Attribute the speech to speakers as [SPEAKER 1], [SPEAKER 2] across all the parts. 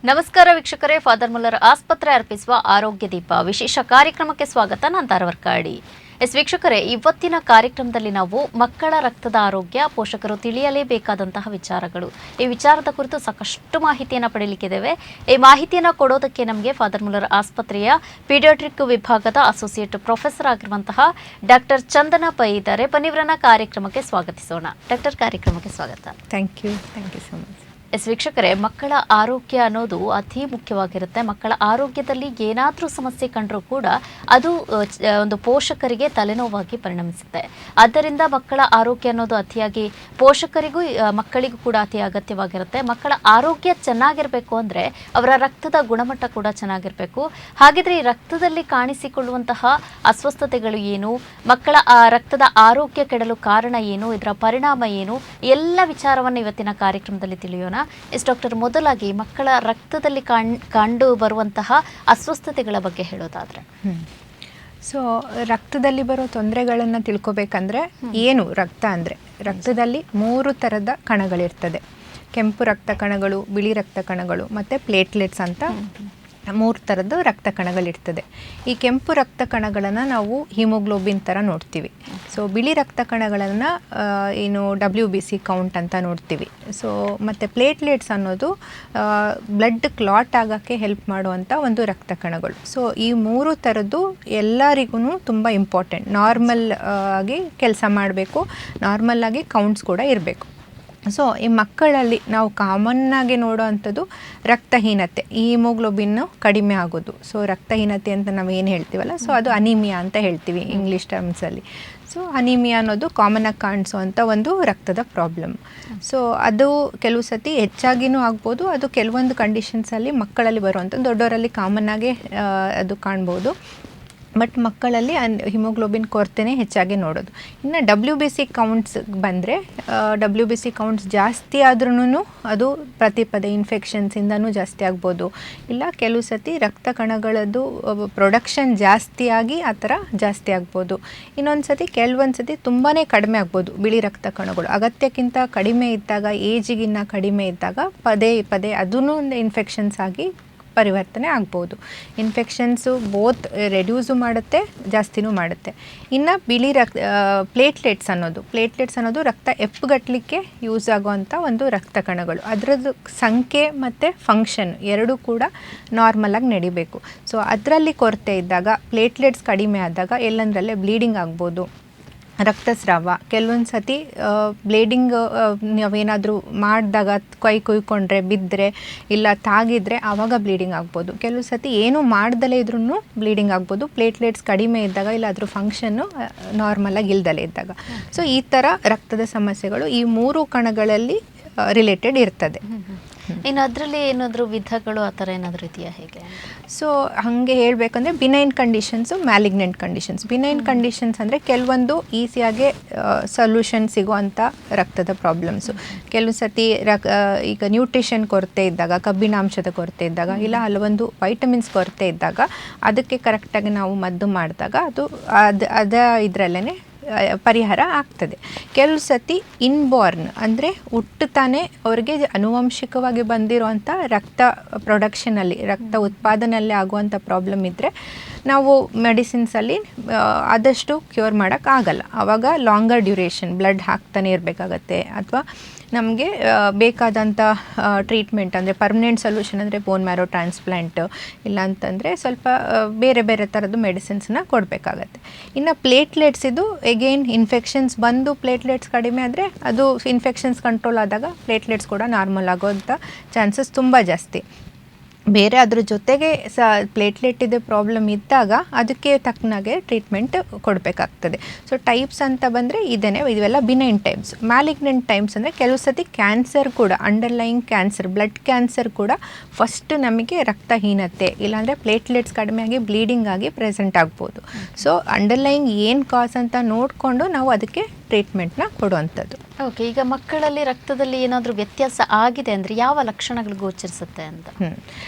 [SPEAKER 1] ನಮಸ್ಕಾರ ವೀಕ್ಷಕರೇ, father Muller ಆಸ್ಪತ್ರೆ ಅರ್ಪಿಸುವ ಆರೋಗ್ಯ ದೀಪ ವಿಶೇಷ ಕಾರ್ಯಕ್ರಮಕ್ಕೆ ಸ್ವಾಗತ. ನಾನು ತಾರವರ್ಕಾಡಿ. ವೀಕ್ಷಕರೇ, ಇವತ್ತಿನ ಕಾರ್ಯಕ್ರಮದಲ್ಲಿ ನಾವು ಮಕ್ಕಳ ರಕ್ತದ ಆರೋಗ್ಯ, ಪೋಷಕರು ತಿಳಿಯಲೇಬೇಕಾದಂತಹ ವಿಚಾರಗಳು, ಈ ವಿಚಾರದ ಕುರಿತು ಸಾಕಷ್ಟು ಮಾಹಿತಿಯನ್ನು ಪಡೆಯಲಿಕ್ಕಿದ್ದೇವೆ. ಈ ಮಾಹಿತಿಯನ್ನು ಕೊಡೋದಕ್ಕೆ ನಮಗೆ ಫಾದರ್ ಮುಲ್ಲರ್ ಆಸ್ಪತ್ರೆಯ ಪೀಡಿಯಾಟ್ರಿಕ್ ವಿಭಾಗದ ಅಸೋಸಿಯೇಟ್ ಪ್ರೊಫೆಸರ್ ಆಗಿರುವಂತಹ ಡಾಕ್ಟರ್ ಚಂದನ ಪೈ ಇದ್ದಾರೆ. ಬನ್ನಿವರನ್ನ ಕಾರ್ಯಕ್ರಮಕ್ಕೆ ಸ್ವಾಗತಿಸೋಣ. ಡಾಕ್ಟರ್, ಕಾರ್ಯಕ್ರಮಕ್ಕೆ ಸ್ವಾಗತ.
[SPEAKER 2] Thank you so much.
[SPEAKER 1] ವೀಕ್ಷಕರೇ, ಮಕ್ಕಳ ಆರೋಗ್ಯ ಅನ್ನೋದು ಅತಿ ಮುಖ್ಯವಾಗಿರುತ್ತೆ. ಮಕ್ಕಳ ಆರೋಗ್ಯದಲ್ಲಿ ಏನಾದರೂ ಸಮಸ್ಯೆ ಕಂಡರೂ ಕೂಡ ಅದು ಒಂದು ಪೋಷಕರಿಗೆ ತಲೆನೋವಾಗಿ ಪರಿಣಮಿಸುತ್ತೆ. ಆದ್ದರಿಂದ ಮಕ್ಕಳ ಆರೋಗ್ಯ ಅನ್ನೋದು ಅತಿಯಾಗಿ ಪೋಷಕರಿಗೂ ಮಕ್ಕಳಿಗೂ ಕೂಡ ಅತಿ ಅಗತ್ಯವಾಗಿರುತ್ತೆ. ಮಕ್ಕಳ ಆರೋಗ್ಯ ಚೆನ್ನಾಗಿರಬೇಕು ಅಂದರೆ ಅವರ ರಕ್ತದ ಗುಣಮಟ್ಟ ಕೂಡ ಚೆನ್ನಾಗಿರಬೇಕು. ಹಾಗಿದ್ರೆ ಈ ರಕ್ತದಲ್ಲಿ ಕಾಣಿಸಿಕೊಳ್ಳುವಂತಹ ಅಸ್ವಸ್ಥತೆಗಳು ಏನು, ಮಕ್ಕಳ ರಕ್ತದ ಆರೋಗ್ಯ ಕೆಡಲು ಕಾರಣ ಏನು, ಇದರ ಪರಿಣಾಮ ಏನು, ಎಲ್ಲ ವಿಚಾರವನ್ನು ಇವತ್ತಿನ ಕಾರ್ಯಕ್ರಮದಲ್ಲಿ ತಿಳಿಯೋಣ. ಡಾಕ್ಟರ್, ಮೊದಲಾಗಿ ಮಕ್ಕಳ ರಕ್ತದಲ್ಲಿ ಕಂಡು ಬರುವಂತಹ ಅಸ್ವಸ್ಥತೆಗಳ ಬಗ್ಗೆ ಹೇಳೋದಾದ್ರೆ.
[SPEAKER 2] ಸೊ ರಕ್ತದಲ್ಲಿ ಬರೋ ತೊಂದರೆಗಳನ್ನು ತಿಳ್ಕೊಬೇಕಂದ್ರೆ ಏನು ರಕ್ತ ಅಂದರೆ, ರಕ್ತದಲ್ಲಿ 3 ಥರದ ಕಣಗಳಿರ್ತದೆ. ಕೆಂಪು ರಕ್ತ ಕಣಗಳು, ಬಿಳಿ ರಕ್ತ ಕಣಗಳು ಮತ್ತು ಪ್ಲೇಟ್ಲೆಟ್ಸ್ ಅಂತ 3 ಥರದ್ದು ರಕ್ತ ಕಣಗಳಿರ್ತದೆ. ಈ ಕೆಂಪು ರಕ್ತ ಕಣಗಳನ್ನು ನಾವು ಹಿಮೋಗ್ಲೋಬಿನ್ ಥರ ನೋಡ್ತೀವಿ. ಸೊ ಬಿಳಿ ರಕ್ತ ಕಣಗಳನ್ನು WBC ಕೌಂಟ್ ಅಂತ ನೋಡ್ತೀವಿ. ಸೊ ಮತ್ತು ಪ್ಲೇಟ್ಲೆಟ್ಸ್ ಅನ್ನೋದು ಬ್ಲಡ್ ಕ್ಲಾಟ್ ಆಗೋಕ್ಕೆ ಹೆಲ್ಪ್ ಮಾಡುವಂಥ ಒಂದು ರಕ್ತ ಕಣಗಳು. ಸೊ ಈ 3 ಥರದ್ದು ಎಲ್ಲರಿಗೂ ತುಂಬ ಇಂಪಾರ್ಟೆಂಟ್. ನಾರ್ಮಲ್ ಆಗಿ ಕೆಲಸ ಮಾಡಬೇಕು, ನಾರ್ಮಲ್ ಆಗಿ ಕೌಂಟ್ಸ್ ಕೂಡ ಇರಬೇಕು. ಸೊ ಈ ಮಕ್ಕಳಲ್ಲಿ ನಾವು ಕಾಮನ್ನಾಗಿ ನೋಡೋ ಅಂಥದ್ದು ರಕ್ತಹೀನತೆ, ಈ ಹಿಮೋಗ್ಲೋಬಿನ್ನು ಕಡಿಮೆ ಆಗೋದು. ಸೊ ರಕ್ತಹೀನತೆ ಅಂತ ನಾವು ಏನು ಹೇಳ್ತೀವಲ್ಲ, ಸೊ ಅದು ಅನಿಮಿಯಾ ಅಂತ ಹೇಳ್ತೀವಿ ಇಂಗ್ಲೀಷ್ ಟರ್ಮ್ಸಲ್ಲಿ. ಸೊ ಅನಿಮಿಯಾ ಅನ್ನೋದು ಕಾಮನಾಗಿ ಕಾಣಿಸೋವಂಥ ಒಂದು ರಕ್ತದ ಪ್ರಾಬ್ಲಮ್. ಸೊ ಅದು ಕೆಲವು ಸತಿ ಹೆಚ್ಚಾಗಿಯೂ ಆಗ್ಬೋದು. ಅದು ಕೆಲವೊಂದು ಕಂಡೀಷನ್ಸಲ್ಲಿ ಮಕ್ಕಳಲ್ಲಿ ಬರುವಂಥ, ದೊಡ್ಡವರಲ್ಲಿ ಕಾಮನ್ನಾಗೆ ಅದು ಕಾಣ್ಬೋದು. ಬಟ್ ಮಕ್ಕಳಲ್ಲಿ ಹಿಮೋಗ್ಲೋಬಿನ್ ಕೊರತೆನೇ ಹೆಚ್ಚಾಗಿ ನೋಡೋದು. ಇನ್ನು WBC ಕೌಂಟ್ಸ್ ಬಂದರೆ, WBC ಕೌಂಟ್ಸ್ ಜಾಸ್ತಿ ಆದ್ರೂ ಅದು ಪದೇ ಇನ್ಫೆಕ್ಷನ್ಸಿಂದನೂ ಜಾಸ್ತಿ ಆಗ್ಬೋದು. ಇಲ್ಲ ಕೆಲವು ಸತಿ ರಕ್ತ ಕಣಗಳದ್ದು ಪ್ರೊಡಕ್ಷನ್ ಜಾಸ್ತಿಯಾಗಿ ಆ ಥರ ಜಾಸ್ತಿ ಆಗ್ಬೋದು. ಇನ್ನೊಂದು ಸತಿ ಕೆಲವೊಂದು ಸತಿ ತುಂಬಾ ಕಡಿಮೆ ಆಗ್ಬೋದು. ಬಿಳಿ ರಕ್ತ ಕಣಗಳು ಅಗತ್ಯಕ್ಕಿಂತ ಕಡಿಮೆ ಇದ್ದಾಗ, ಏಜಿಗಿನ್ನ ಕಡಿಮೆ ಇದ್ದಾಗ ಪದೇ ಅದೂ ಒಂದು ಇನ್ಫೆಕ್ಷನ್ಸ್ ಆಗಿ ಪರಿವರ್ತನೆ ಆಗ್ಬೋದು. ಇನ್ಫೆಕ್ಷನ್ಸು ಬೋತ್ ರೆಡ್ಯೂಸು ಮಾಡುತ್ತೆ, ಜಾಸ್ತಿನೂ ಮಾಡುತ್ತೆ. ಇನ್ನು ಬಿಳಿ ಪ್ಲೇಟ್ಲೆಟ್ಸ್ ಅನ್ನೋದು ರಕ್ತ ಎಪ್ಪುಗಟ್ಟಲಿಕ್ಕೆ ಯೂಸ್ ಆಗೋವಂಥ ಒಂದು ರಕ್ತ ಕಣಗಳು. ಅದರದ್ದು ಸಂಖ್ಯೆ ಮತ್ತು ಫಂಕ್ಷನ್ ಎರಡೂ ಕೂಡ ನಾರ್ಮಲಾಗಿ ನಡಿಬೇಕು. ಸೊ ಅದರಲ್ಲಿ ಕೊರತೆ ಇದ್ದಾಗ, ಪ್ಲೇಟ್ಲೆಟ್ಸ್ ಕಡಿಮೆ ಆದಾಗ ಎಲ್ಲಂದ್ರಲ್ಲೇ ಬ್ಲೀಡಿಂಗ್ ಆಗ್ಬೋದು, ರಕ್ತಸ್ರಾವ. ಕೆಲವೊಂದು ಸತಿ ಬ್ಲೀಡಿಂಗ್ ನಾವೇನಾದರೂ ಮಾಡಿದಾಗ, ಕುಯ್ಕೊಂಡ್ರೆ, ಬಿದ್ದರೆ, ಇಲ್ಲ ತಾಗಿದ್ರೆ ಆವಾಗ ಬ್ಲೀಡಿಂಗ್ ಆಗ್ಬೋದು. ಕೆಲವು ಸತಿ ಏನೂ ಮಾಡ್ದಲೇ ಇದ್ರೂ ಬ್ಲೀಡಿಂಗ್ ಆಗ್ಬೋದು, ಪ್ಲೇಟ್ಲೆಟ್ಸ್ ಕಡಿಮೆ ಇದ್ದಾಗ, ಇಲ್ಲ ಅದ್ರ ಫಂಕ್ಷನ್ನು ನಾರ್ಮಲಾಗಿ ಇಲ್ದಲೇ ಇದ್ದಾಗ. ಸೊ ಈ ಥರ ರಕ್ತದ ಸಮಸ್ಯೆಗಳು ಈ 3 ಕಣಗಳಲ್ಲಿ ರಿಲೇಟೆಡ್ ಇರ್ತದೆ.
[SPEAKER 1] ಇನ್ನು ಅದರಲ್ಲಿ ಏನಾದರೂ ವಿಧಗಳು ಆ ಥರ ಏನಾದರೂ ಇದೆಯಾ, ಹೇಗೆ?
[SPEAKER 2] ಸೊ ಹಾಗೆ ಹೇಳಬೇಕಂದ್ರೆ benign conditions, malignant conditions. Benign conditions ಅಂದರೆ ಕೆಲವೊಂದು ಈಸಿಯಾಗೆ ಸೊಲ್ಯೂಷನ್ ಸಿಗುವಂಥ ರಕ್ತದ ಪ್ರಾಬ್ಲಮ್ಸು. ಕೆಲವು ಸತಿ ಈಗ ನ್ಯೂಟ್ರಿಷನ್ ಕೊರತೆ ಇದ್ದಾಗ, ಕಬ್ಬಿಣಾಂಶದ ಕೊರತೆ ಇದ್ದಾಗ, ಇಲ್ಲ ಹಲವೊಂದು ವೈಟಮಿನ್ಸ್ ಕೊರತೆ ಇದ್ದಾಗ, ಅದಕ್ಕೆ ಕರೆಕ್ಟಾಗಿ ನಾವು ಮದ್ದು ಮಾಡಿದಾಗ ಅದು ಇದರಲ್ಲೇ ಪರಿಹಾರ ಆಗ್ತದೆ. ಕೆಲವು ಸತಿ ಇನ್ಬೋರ್ನ್ ಅಂದರೆ ಹುಟ್ಟುತ್ತಾನೆ ಅವ್ರಿಗೆ ಆನುವಂಶಿಕವಾಗಿ ಬಂದಿರೋವಂಥ ರಕ್ತ ಪ್ರೊಡಕ್ಷನಲ್ಲಿ, ರಕ್ತ ಉತ್ಪಾದನೆಯಲ್ಲಿ ಆಗುವಂಥ ಪ್ರಾಬ್ಲಮ್ ಇದ್ದರೆ ನಾವು ಮೆಡಿಸಿನ್ಸಲ್ಲಿ ಆದಷ್ಟು ಕ್ಯೂರ್ ಮಾಡೋಕ್ಕಾಗಲ್ಲ. ಆವಾಗ ಲಾಂಗರ್ ಡ್ಯೂರೇಷನ್ ಬ್ಲಡ್ ಹಾಕ್ತಾನೆ ಇರಬೇಕಾಗತ್ತೆ. ಅಥವಾ ನಮಗೆ ಬೇಕಾದಂಥ ಟ್ರೀಟ್ಮೆಂಟ್ ಅಂದರೆ ಪರ್ಮನೆಂಟ್ ಸೊಲ್ಯೂಷನ್ ಅಂದರೆ ಬೋನ್ ಮ್ಯಾರೋ ಟ್ರಾನ್ಸ್ಪ್ಲಾಂಟ್, ಇಲ್ಲ ಅಂತಂದರೆ ಸ್ವಲ್ಪ ಬೇರೆ ಥರದ್ದು ಮೆಡಿಸಿನ್ಸನ್ನ ಕೊಡಬೇಕಾಗತ್ತೆ. ಇನ್ನು ಪ್ಲೇಟ್ಲೆಟ್ಸ್ ಇದು ಎಗೇನ್ ಇನ್ಫೆಕ್ಷನ್ಸ್ ಬಂದು ಪ್ಲೇಟ್ಲೆಟ್ಸ್ ಕಡಿಮೆ ಆದರೆ, ಅದು ಇನ್ಫೆಕ್ಷನ್ಸ್ ಕಂಟ್ರೋಲ್ ಆದಾಗ ಪ್ಲೇಟ್ಲೆಟ್ಸ್ ಕೂಡ ನಾರ್ಮಲ್ ಆಗೋಂಥ ಚಾನ್ಸಸ್ ತುಂಬ ಜಾಸ್ತಿ. ಬೇರೆ ಅದ್ರ ಜೊತೆಗೆ ಪ್ಲೇಟ್ಲೆಟ್ ಇದೆ ಪ್ರಾಬ್ಲಮ್ ಇದ್ದಾಗ ಅದಕ್ಕೆ ತಕ್ಕನಾಗೆ ಟ್ರೀಟ್ಮೆಂಟ್ ಕೊಡಬೇಕಾಗ್ತದೆ. ಸೊ ಟೈಪ್ಸ್ ಅಂತ ಬಂದರೆ ಇವೆಲ್ಲ ಬಿನೈನ್ ಟೈಪ್ಸ್. ಮ್ಯಾಲಿಗ್ನೆಂಟ್ ಟೈಪ್ಸ್ ಅಂದರೆ ಕೆಲವು ಸತಿ ಕ್ಯಾನ್ಸರ್ ಕೂಡ, ಅಂಡರ್ಲೈಯಿಂಗ್ ಕ್ಯಾನ್ಸರ್, ಬ್ಲಡ್ ಕ್ಯಾನ್ಸರ್ ಕೂಡ ಫಸ್ಟ್ ನಮಗೆ ರಕ್ತಹೀನತೆ ಇಲ್ಲಾಂದರೆ ಪ್ಲೇಟ್ಲೆಟ್ಸ್ ಕಡಿಮೆಯಾಗಿ ಬ್ಲೀಡಿಂಗ್ ಆಗಿ ಪ್ರೆಸೆಂಟ್ ಆಗ್ಬೋದು. ಸೊ ಅಂಡರ್ಲೈಯಿಂಗ್ ಏನು ಕಾಸ್ ಅಂತ ನೋಡಿಕೊಂಡು ನಾವು ಅದಕ್ಕೆ ಟ್ರೀಟ್ಮೆಂಟ್ನ ಕೊಡುವಂಥದ್ದು.
[SPEAKER 1] ಓಕೆ, ಈಗ ಮಕ್ಕಳಲ್ಲಿ ರಕ್ತದಲ್ಲಿ ಏನಾದರೂ ವ್ಯತ್ಯಾಸ ಆಗಿದೆ ಅಂದರೆ ಯಾವ ಲಕ್ಷಣಗಳು ಗೋಚರಿಸುತ್ತೆ ಅಂತ?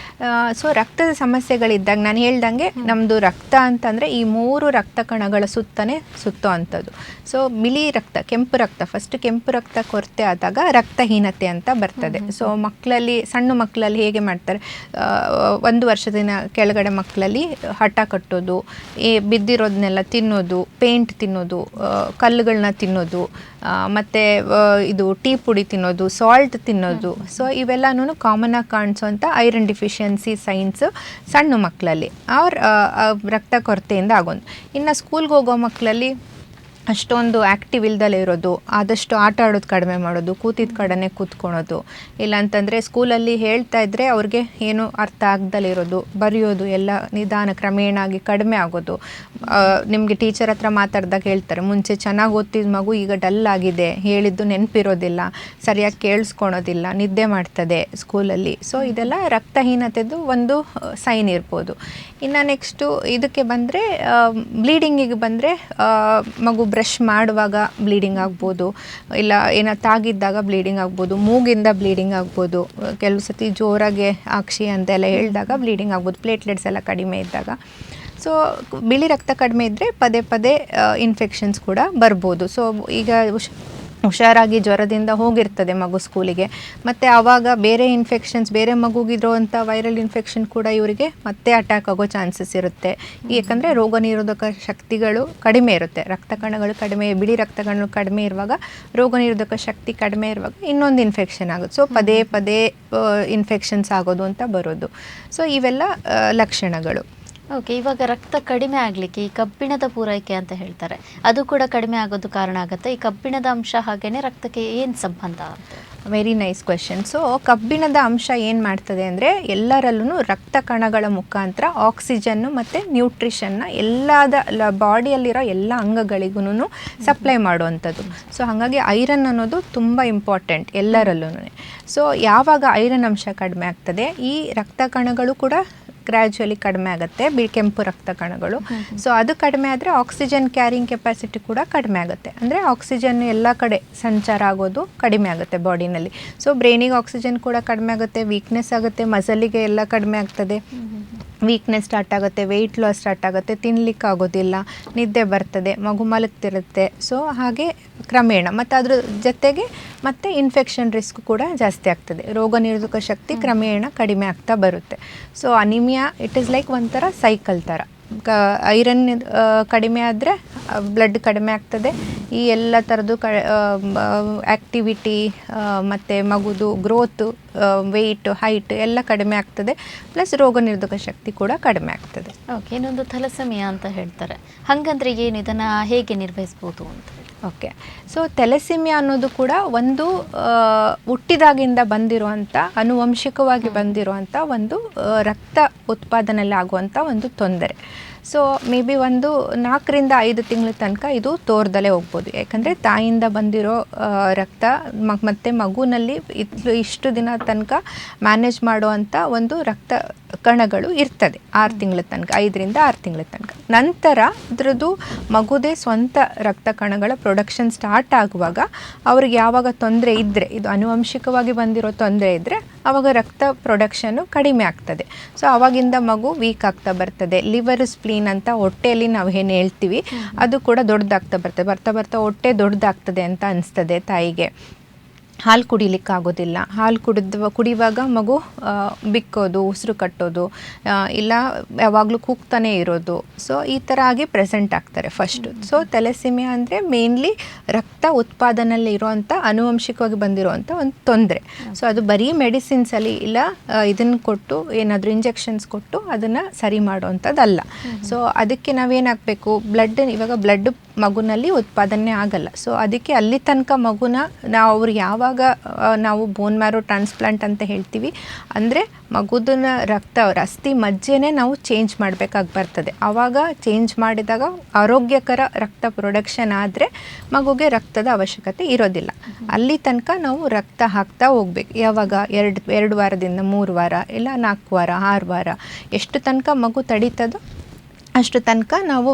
[SPEAKER 2] ಸೊ ರಕ್ತದ ಸಮಸ್ಯೆಗಳಿದ್ದಾಗ ನಾನು ಹೇಳ್ದಂಗೆ ನಮ್ಮದು ರಕ್ತ ಅಂತಂದರೆ ಈ 3 ರಕ್ತ ಕಣಗಳ ಸುತ್ತನೇ ಸುತ್ತೋ ಅಂಥದ್ದು. ಸೊ ಬಿಳಿ ರಕ್ತ, ಕೆಂಪು ರಕ್ತ, ಫಸ್ಟ್ ಕೆಂಪು ರಕ್ತ ಕೊರತೆ ಆದಾಗ ರಕ್ತಹೀನತೆ ಅಂತ ಬರ್ತದೆ. ಸೊ ಮಕ್ಕಳಲ್ಲಿ, ಸಣ್ಣ ಮಕ್ಕಳಲ್ಲಿ ಹೇಗೆ ಮಾಡ್ತಾರೆ, 1 ವರ್ಷದಿನ ಕೆಳಗಡೆ ಮಕ್ಕಳಲ್ಲಿ ಹಠ ಕಟ್ಟೋದು, ಬಿದ್ದಿರೋದನ್ನೆಲ್ಲ ತಿನ್ನೋದು, ಪೇಂಟ್ ತಿನ್ನೋದು, ಕಲ್ಲುಗಳನ್ನ ತಿನ್ನೋದು, ಮತ್ತು ಇದು ಟೀ ಪುಡಿ ತಿನ್ನೋದು, ಸಾಲ್ಟ್ ತಿನ್ನೋದು. ಸೊ ಇವೆಲ್ಲನೂ ಕಾಮನ್ ಆಗಿ ಕಾಣಿಸೋಂಥ ಐರನ್ ಡಿಫಿಷಿಯನ್ಸಿ ಸೈನ್ಸ್ ಸಣ್ಣ ಮಕ್ಕಳಲ್ಲಿ ಅವ್ರ ರಕ್ತ ಕೊರತೆಯಿಂದ ಆಗೋದು. ಇನ್ನು ಸ್ಕೂಲ್ಗೆ ಹೋಗೋ ಮಕ್ಕಳಲ್ಲಿ ಅಷ್ಟೊಂದು ಆ್ಯಕ್ಟಿವ್ ಇಲ್ದಲೇ ಇರೋದು, ಆದಷ್ಟು ಆಟ ಆಡೋದು ಕಡಿಮೆ ಮಾಡೋದು, ಕೂತಿದ್ದ ಕಡೆನೇ ಕೂತ್ಕೊಳೋದು, ಇಲ್ಲಾಂತಂದರೆ ಸ್ಕೂಲಲ್ಲಿ ಹೇಳ್ತಾ ಇದ್ದರೆ ಅವ್ರಿಗೆ ಏನು ಅರ್ಥ ಆಗ್ದಲೇ ಇರೋದು, ಬರೆಯೋದು ಎಲ್ಲ ನಿಧಾನ ಕ್ರಮೇಣಾಗಿ ಕಡಿಮೆ ಆಗೋದು. ನಿಮಗೆ ಟೀಚರ್ ಹತ್ರ ಮಾತಾಡಿದಾಗ ಹೇಳ್ತಾರೆ, ಮುಂಚೆ ಚೆನ್ನಾಗಿ ಓದ್ತಿದ್ದ ಮಗು ಈಗ ಡಲ್ ಆಗಿದೆ, ಹೇಳಿದ್ದು ನೆನಪಿರೋದಿಲ್ಲ, ಸರಿಯಾಗಿ ಕೇಳಿಸ್ಕೊಳೋದಿಲ್ಲ, ನಿದ್ದೆ ಮಾಡ್ತದೆ ಸ್ಕೂಲಲ್ಲಿ. ಸೊ ಇದೆಲ್ಲ ರಕ್ತಹೀನತೆದು ಒಂದು ಸೈನ್ ಇರ್ಬೋದು. ಇನ್ನು ನೆಕ್ಸ್ಟು ಇದಕ್ಕೆ ಬಂದರೆ ಬ್ಲೀಡಿಂಗಿಗೆ ಬಂದರೆ ಮಗು ಬ್ರಷ್ ಮಾಡುವಾಗ ಬ್ಲೀಡಿಂಗ್ ಆಗ್ಬೋದು, ಇಲ್ಲ ಏನೋ ತಾಗಿದ್ದಾಗ ಬ್ಲೀಡಿಂಗ್ ಆಗ್ಬೋದು, ಮೂಗಿಂದ ಬ್ಲೀಡಿಂಗ್ ಆಗ್ಬೋದು, ಕೆಲವು ಸತಿ ಜೋರಾಗೆ ಆಕ್ಷಿ ಅಂತೆಲ್ಲ ಹೇಳಿದಾಗ ಬ್ಲೀಡಿಂಗ್ ಆಗ್ಬೋದು, ಪ್ಲೇಟ್ಲೆಟ್ಸ್ ಎಲ್ಲ ಕಡಿಮೆ ಇದ್ದಾಗ. ಸೊ ಬಿಳಿ ರಕ್ತ ಕಡಿಮೆ ಇದ್ದರೆ ಪದೇ ಪದೇ ಇನ್ಫೆಕ್ಷನ್ಸ್ ಕೂಡ ಬರ್ಬೋದು. ಸೊ ಈಗ ಹುಷಾರಾಗಿ ಜ್ವರದಿಂದ ಹೋಗಿರ್ತದೆ ಮಗು ಸ್ಕೂಲಿಗೆ, ಮತ್ತು ಆವಾಗ ಬೇರೆ ಇನ್ಫೆಕ್ಷನ್ಸ್, ಬೇರೆ ಮಗುಗಿರೋವಂಥ ವೈರಲ್ ಇನ್ಫೆಕ್ಷನ್ ಕೂಡ ಇವರಿಗೆ ಮತ್ತೆ ಅಟ್ಯಾಕ್ ಆಗೋ ಚಾನ್ಸಸ್ ಇರುತ್ತೆ. ಏಕೆಂದರೆ ರೋಗ ನಿರೋಧಕ ಶಕ್ತಿಗಳು ಕಡಿಮೆ ಇರುತ್ತೆ, ರಕ್ತ ಕಣಗಳು ಕಡಿಮೆ, ಬಿಳಿ ರಕ್ತ ಕಣಗಳು ಕಡಿಮೆ ಇರುವಾಗ, ರೋಗ ನಿರೋಧಕ ಶಕ್ತಿ ಕಡಿಮೆ ಇರುವಾಗ ಇನ್ನೊಂದು ಇನ್ಫೆಕ್ಷನ್ ಆಗುತ್ತೆ. ಸೊ ಪದೇ ಪದೇ ಇನ್ಫೆಕ್ಷನ್ಸ್ ಆಗೋದು ಅಂತ ಬರೋದು. ಸೊ ಇವೆಲ್ಲ ಲಕ್ಷಣಗಳು.
[SPEAKER 1] ಓಕೆ, ಇವಾಗ ರಕ್ತ ಕಡಿಮೆ ಆಗಲಿಕ್ಕೆ ಈ ಕಬ್ಬಿಣದ ಪೂರೈಕೆ ಅಂತ ಹೇಳ್ತಾರೆ, ಅದು ಕೂಡ ಕಡಿಮೆ ಆಗೋದು ಕಾರಣ ಆಗುತ್ತೆ. ಈ ಕಬ್ಬಿಣದ ಅಂಶ ಹಾಗೇನೆ ರಕ್ತಕ್ಕೆ ಏನು ಸಂಬಂಧ?
[SPEAKER 2] Very nice question. ಸೊ ಕಬ್ಬಿಣದ ಅಂಶ ಏನು ಮಾಡ್ತದೆ ಅಂದರೆ, ಎಲ್ಲರಲ್ಲೂ ರಕ್ತ ಕಣಗಳ ಮುಖಾಂತರ ಆಕ್ಸಿಜನ್ನು ಮತ್ತು ನ್ಯೂಟ್ರಿಷನ್ನ ಬಾಡಿಯಲ್ಲಿರೋ ಎಲ್ಲ ಅಂಗಗಳಿಗೂ ಸಪ್ಲೈ ಮಾಡುವಂಥದ್ದು. ಸೊ ಹಾಗಾಗಿ ಐರನ್ ಅನ್ನೋದು ತುಂಬ ಇಂಪಾರ್ಟೆಂಟ್ ಎಲ್ಲರಲ್ಲೂ. ಸೊ ಯಾವಾಗ ಐರನ್ ಅಂಶ ಕಡಿಮೆ ಆಗ್ತದೆ, ಈ ರಕ್ತ ಕಣಗಳು ಕೂಡ ಗ್ರ್ಯಾಜುವಲಿ ಕಡಿಮೆ ಆಗುತ್ತೆ, ಕೆಂಪು ರಕ್ತ ಕಣಗಳು. ಸೊ ಅದು ಕಡಿಮೆ ಆದರೆ ಆಕ್ಸಿಜನ್ ಕ್ಯಾರಿಂಗ್ ಕೆಪಾಸಿಟಿ ಕೂಡ ಕಡಿಮೆ ಆಗುತ್ತೆ, ಅಂದರೆ ಆಕ್ಸಿಜನ್ ಎಲ್ಲ ಕಡೆ ಸಂಚಾರ ಆಗೋದು ಕಡಿಮೆ ಆಗುತ್ತೆ ಬಾಡಿನಲ್ಲಿ. ಸೊ ಬ್ರೈನಿಗೆ ಆಕ್ಸಿಜನ್ ಕೂಡ ಕಡಿಮೆ ಆಗುತ್ತೆ, ವೀಕ್ನೆಸ್ ಆಗುತ್ತೆ, ಮಸಲಿಗೆ ಎಲ್ಲ ಕಡಿಮೆ ಆಗ್ತದೆ, ವೀಕ್ನೆಸ್ ಸ್ಟಾರ್ಟ್ ಆಗುತ್ತೆ, ವೆಯ್ಟ್ ಲಾಸ್ ಸ್ಟಾರ್ಟ್ ಆಗುತ್ತೆ, ತಿನ್ನಲಿಕ್ಕೆ ಆಗೋದಿಲ್ಲ, ನಿದ್ದೆ ಬರ್ತದೆ, ಮಗು ಮಲಗ್ತಿರುತ್ತೆ. ಸೊ ಹಾಗೆ ಕ್ರಮೇಣ ಮತ್ತು ಅದ್ರ ಜೊತೆಗೆ ಮತ್ತು ಇನ್ಫೆಕ್ಷನ್ ರಿಸ್ಕ್ ಕೂಡ ಜಾಸ್ತಿ ಆಗ್ತದೆ, ರೋಗ ನಿರೋಧಕ ಶಕ್ತಿ ಕ್ರಮೇಣ ಕಡಿಮೆ ಆಗ್ತಾ ಬರುತ್ತೆ. So anaemia it is like ಒಂಥರ ಸೈಕಲ್ ಥರ. ಐರನ್ ಕಡಿಮೆ ಆದರೆ ಬ್ಲಡ್ ಕಡಿಮೆ ಆಗ್ತದೆ, ಈ ಎಲ್ಲ ಥರದ್ದು ಆ್ಯಕ್ಟಿವಿಟಿ ಮತ್ತು ಮಗುದು ಗ್ರೋತು, ವೆಯ್ಟ್, ಹೈಟ್ ಎಲ್ಲ ಕಡಿಮೆ ಆಗ್ತದೆ, ಪ್ಲಸ್ ರೋಗ ನಿರೋಧಕ ಶಕ್ತಿ ಕೂಡ ಕಡಿಮೆ ಆಗ್ತದೆ.
[SPEAKER 1] ಓಕೆ, ಇನ್ನೊಂದು ಥಲಸೆಮಿಯಾ ಅಂತ ಹೇಳ್ತಾರೆ, ಹಾಗಂದ್ರೆ ಏನು, ಇದನ್ನು ಹೇಗೆ ನಿರ್ವಹಿಸ್ಬೋದು ಅಂತ?
[SPEAKER 2] ಓಕೆ, ಸೊ ಥೆಲಸೆಮಿಯಾ ಅನ್ನೋದು ಕೂಡ ಒಂದು ಹುಟ್ಟಿದಾಗಿಂದ ಬಂದಿರುವಂಥ, ಆನುವಂಶಿಕವಾಗಿ ಬಂದಿರುವಂಥ ಒಂದು ರಕ್ತ ಉತ್ಪಾದನೆಯಲ್ಲಿ ಆಗುವಂಥ ಒಂದು ತೊಂದರೆ. ಸೊ ಮೇ ಬಿ ಒಂದು 4 ರಿಂದ 5 ತಿಂಗಳ ತನಕ ಇದು ತೋರ್ದಲೇ ಹೋಗ್ಬೋದು, ಯಾಕಂದರೆ ತಾಯಿಯಿಂದ ಬಂದಿರೋ ರಕ್ತ ಮತ್ತು ಮಗುನಲ್ಲಿ ಇಷ್ಟು ದಿನ ತನಕ ಮ್ಯಾನೇಜ್ ಮಾಡುವಂಥ ಒಂದು ರಕ್ತ ಕಣಗಳು ಇರ್ತದೆ 6 ತಿಂಗಳ ತನಕ, 5 ರಿಂದ 6 ತಿಂಗಳ ತನಕ. ನಂತರ ಅದರದ್ದು ಮಗುದೇ ಸ್ವಂತ ರಕ್ತ ಕಣಗಳ ಪ್ರೊಡಕ್ಷನ್ ಸ್ಟಾರ್ಟ್ ಆಗುವಾಗ ಅವ್ರಿಗೆ ಯಾವಾಗ ತೊಂದರೆ ಇದ್ದರೆ, ಇದು ಆನುವಂಶಿಕವಾಗಿ ಬಂದಿರೋ ತೊಂದರೆ ಇದ್ದರೆ ಆವಾಗ ರಕ್ತ ಪ್ರೊಡಕ್ಷನ್ನು ಕಡಿಮೆ ಆಗ್ತದೆ. ಸೊ ಆವಾಗಿಂದ ಮಗು ವೀಕ್ ಆಗ್ತಾ ಬರ್ತದೆ. ಲಿವರ್ ಸ್ಪ್ಲೀನ್ ಅಂತ ಹೊಟ್ಟೆಯಲ್ಲಿ ನಾವು ಏನು ಹೇಳ್ತೀವಿ ಅದು ಕೂಡ ದೊಡ್ಡದಾಗ್ತಾ ಬರ್ತದೆ, ಬರ್ತಾ ಬರ್ತಾ ಹೊಟ್ಟೆ ದೊಡ್ಡದಾಗ್ತದೆ ಅಂತ ಅನಿಸ್ತದೆ ತಾಯಿಗೆ. ಹಾಲು ಕುಡಿಲಿಕ್ಕಾಗೋದಿಲ್ಲ, ಹಾಲು ಕುಡಿಯುವಾಗ ಮಗು ಬಿಕ್ಕೋದು, ಉಸಿರು ಕಟ್ಟೋದು, ಇಲ್ಲ ಯಾವಾಗಲೂ ಕೂಗ್ತಾನೆ ಇರೋದು. ಸೊ ಈ ಥರ ಆಗಿ ಪ್ರೆಸೆಂಟ್ ಆಗ್ತಾರೆ ಫಸ್ಟು. ಸೊ ಥೆಲಸೆಮಿಯಾ ಅಂದರೆ ಮೇನ್ಲಿ ರಕ್ತ ಉತ್ಪಾದನೆಯಲ್ಲಿ ಇರೋವಂಥ ಆನುವಂಶಿಕವಾಗಿ ಬಂದಿರೋವಂಥ ಒಂದು ತೊಂದರೆ. ಸೊ ಅದು ಬರೀ ಮೆಡಿಸಿನ್ಸಲ್ಲಿ ಇಲ್ಲ ಇದನ್ನು ಕೊಟ್ಟು ಏನಾದರೂ ಇಂಜೆಕ್ಷನ್ಸ್ ಕೊಟ್ಟು ಅದನ್ನು ಸರಿ ಮಾಡುವಂಥದ್ದಲ್ಲ. ಸೊ ಅದಕ್ಕೆ ನಾವೇನಾಗಬೇಕು, ಇವಾಗ ಬ್ಲಡ್ ಮಗುನಲ್ಲಿ ಉತ್ಪಾದನೆ ಆಗಲ್ಲ. ಸೊ ಅದಕ್ಕೆ ಅಲ್ಲಿ ತನಕ ಮಗುನ ಅವ್ರು ಯಾವಾಗ ನಾವು ಬೋನ್ ಮ್ಯಾರೋ ಟ್ರಾನ್ಸ್ಪ್ಲಾಂಟ್ ಅಂತ ಹೇಳ್ತೀವಿ, ಅಂದರೆ ಮಗುದನ್ನ ಅಸ್ಥಿ ಮಜ್ಜೆನೇ ನಾವು ಚೇಂಜ್ ಮಾಡಬೇಕಾಗಿ ಬರ್ತದೆ. ಆವಾಗ ಚೇಂಜ್ ಮಾಡಿದಾಗ ಆರೋಗ್ಯಕರ ರಕ್ತ ಪ್ರೊಡಕ್ಷನ್ ಆದರೆ ಮಗುಗೆ ರಕ್ತದ ಅವಶ್ಯಕತೆ ಇರೋದಿಲ್ಲ. ಅಲ್ಲಿ ತನಕ ನಾವು ರಕ್ತ ಹಾಕ್ತಾ ಹೋಗ್ಬೇಕು. ಯಾವಾಗ 2 ವಾರದಿಂದ 3 ವಾರ ಇಲ್ಲ 4 ವಾರ 6 ವಾರ ಎಷ್ಟು ತನಕ ಮಗು ತಡೀತದೋ ಅಷ್ಟು ತನಕ ನಾವು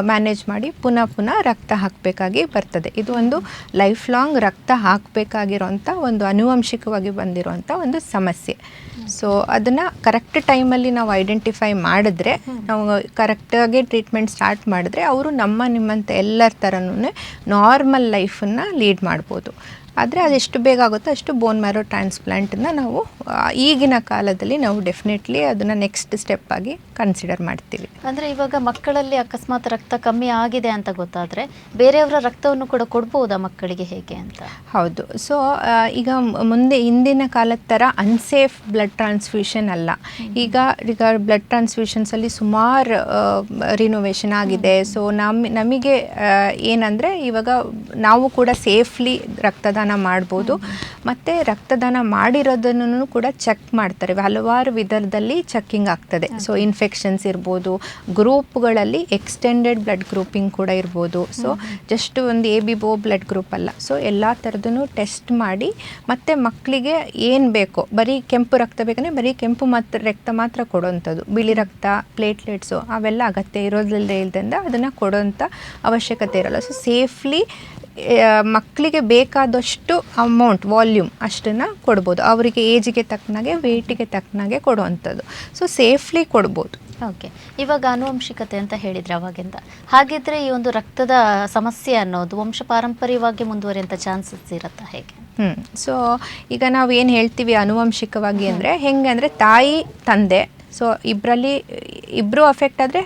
[SPEAKER 2] ಮ್ಯಾನೇಜ್ ಮಾಡಿ ಪುನಃ ರಕ್ತ ಹಾಕಬೇಕಾಗಿ ಬರ್ತದೆ. ಇದು ಒಂದು ಲೈಫ್ ಲಾಂಗ್ ರಕ್ತ ಹಾಕಬೇಕಾಗಿರೋಂಥ ಒಂದು ಆನುವಂಶಿಕವಾಗಿ ಬಂದಿರೋಂಥ ಒಂದು ಸಮಸ್ಯೆ. ಸೊ ಅದನ್ನು ಕರೆಕ್ಟ್ ಟೈಮಲ್ಲಿ ನಾವು ಐಡೆಂಟಿಫೈ ಮಾಡಿದ್ರೆ, ನಾವು ಕರೆಕ್ಟಾಗಿ ಟ್ರೀಟ್ಮೆಂಟ್ ಸ್ಟಾರ್ಟ್ ಮಾಡಿದ್ರೆ ಅವರು ನಿಮ್ಮಂತೆ ಎಲ್ಲರ ಥರನೂ ನಾರ್ಮಲ್ ಲೈಫನ್ನು ಲೀಡ್ ಮಾಡ್ಬೋದು. ಆದರೆ ಅದೆಷ್ಟು ಬೇಗ ಆಗುತ್ತೋ ಅಷ್ಟು ಬೋನ್ ಮ್ಯಾರೋ ಟ್ರಾನ್ಸ್ಪ್ಲಾಂಟನ್ನು ನಾವು ಈಗಿನ ಕಾಲದಲ್ಲಿ ನಾವು ಡೆಫಿನೆಟ್ಲಿ ಅದನ್ನು ನೆಕ್ಸ್ಟ್ ಸ್ಟೆಪ್ ಆಗಿ ಕನ್ಸಿಡರ್ ಮಾಡ್ತೀವಿ.
[SPEAKER 1] ಅಂದರೆ ಇವಾಗ ಮಕ್ಕಳಲ್ಲಿ ಅಕಸ್ಮಾತ್ ರಕ್ತ ಕಮ್ಮಿ ಆಗಿದೆ ಅಂತ ಗೊತ್ತಾದರೆ ಬೇರೆಯವರ ರಕ್ತವನ್ನು ಕೂಡ ಕೊಡ್ಬೋದಾ ಮಕ್ಕಳಿಗೆ, ಹೇಗೆ ಅಂತ?
[SPEAKER 2] ಹೌದು. ಸೊ ಈಗ ಮುಂದೆ ಹಿಂದಿನ ಕಾಲದ ಥರ ಅನ್ಸೇಫ್ ಬ್ಲಡ್ ಟ್ರಾನ್ಸ್ಫ್ಯೂಷನ್ ಅಲ್ಲ. ಈಗ ಬ್ಲಡ್ ಟ್ರಾನ್ಸ್ಫ್ಯೂಷನ್ಸಲ್ಲಿ ಸುಮಾರು ರಿನೋವೇಷನ್ ಆಗಿದೆ. ಸೊ ನಮಗೆ ಏನಂದರೆ ಇವಾಗ ನಾವು ಕೂಡ ಸೇಫ್ಲಿ ರಕ್ತದಾನ ಮಾಡ್ಬೋದು. ಮತ್ತು ರಕ್ತದಾನ ಮಾಡಿರೋದನ್ನು ಕೂಡ ಚೆಕ್ ಮಾಡ್ತಾರೆ. ಹಲವಾರು ವಿಧದಲ್ಲಿ ಚೆಕ್ಕಿಂಗ್ ಆಗ್ತದೆ. ಸೊ ಇನ್ಫೆಕ್ಷನ್ಸ್ ಇರ್ಬೋದು, ಗ್ರೂಪ್ಗಳಲ್ಲಿ ಎಕ್ಸ್ಟೆಂಡೆಡ್ ಬ್ಲಡ್ ಗ್ರೂಪಿಂಗ್ ಕೂಡ ಇರ್ಬೋದು. ಸೊ ಜಸ್ಟ್ ಒಂದು ABO ಬ್ಲಡ್ ಗ್ರೂಪ್ ಅಲ್ಲ. ಸೊ ಎಲ್ಲ ಥರದೂ ಟೆಸ್ಟ್ ಮಾಡಿ ಮತ್ತು ಮಕ್ಕಳಿಗೆ ಏನು ಬೇಕೋ, ಬರೀ ಕೆಂಪು ರಕ್ತ ಬೇಕಂದರೆ ಬರೀ ಕೆಂಪು ರಕ್ತ ಮಾತ್ರ ಕೊಡೋವಂಥದ್ದು. ಬಿಳಿ ರಕ್ತ, ಪ್ಲೇಟ್ಲೆಟ್ಸು ಅವೆಲ್ಲ ಅಗತ್ಯ ಇರೋದ್ರಿಂದ ಅದನ್ನು ಕೊಡೋವಂಥ ಅವಶ್ಯಕತೆ ಇರಲ್ಲ. ಸೊ ಸೇಫ್ಲಿ ಮಕ್ಕಳಿಗೆ ಬೇಕಾದಷ್ಟು ಅಮೌಂಟ್, ವಾಲ್ಯೂಮ್ ಅಷ್ಟನ್ನು ಕೊಡ್ಬೋದು. ಅವರಿಗೆ ಏಜಿಗೆ ತಕ್ಕನಾಗೆ, ವೆಯ್ಟಿಗೆ ತಕ್ಕನಾಗೆ ಕೊಡುವಂಥದ್ದು. ಸೊ ಸೇಫ್ಲಿ ಕೊಡ್ಬೋದು.
[SPEAKER 1] ಓಕೆ, ಇವಾಗ ಆನುವಂಶಿಕತೆ ಅಂತ ಹೇಳಿದರೆ ಅವಾಗಿಂದ, ಹಾಗಿದ್ರೆ ಈ ಒಂದು ರಕ್ತದ ಸಮಸ್ಯೆ ಅನ್ನೋದು ವಂಶ ಪಾರಂಪರ್ಯವಾಗಿ ಮುಂದುವರಿಯುವಂಥ ಚಾನ್ಸಸ್ ಇರುತ್ತಾ, ಹೇಗೆ?
[SPEAKER 2] ಸೊ ಈಗ ನಾವು ಏನು ಹೇಳ್ತೀವಿ ಆನುವಂಶಿಕವಾಗಿ ಅಂದರೆ ಹೆಂಗೆ ಅಂದರೆ ತಾಯಿ ತಂದೆ, ಸೊ ಇಬ್ಬರು ಅಫೆಕ್ಟ್ ಆದರೆ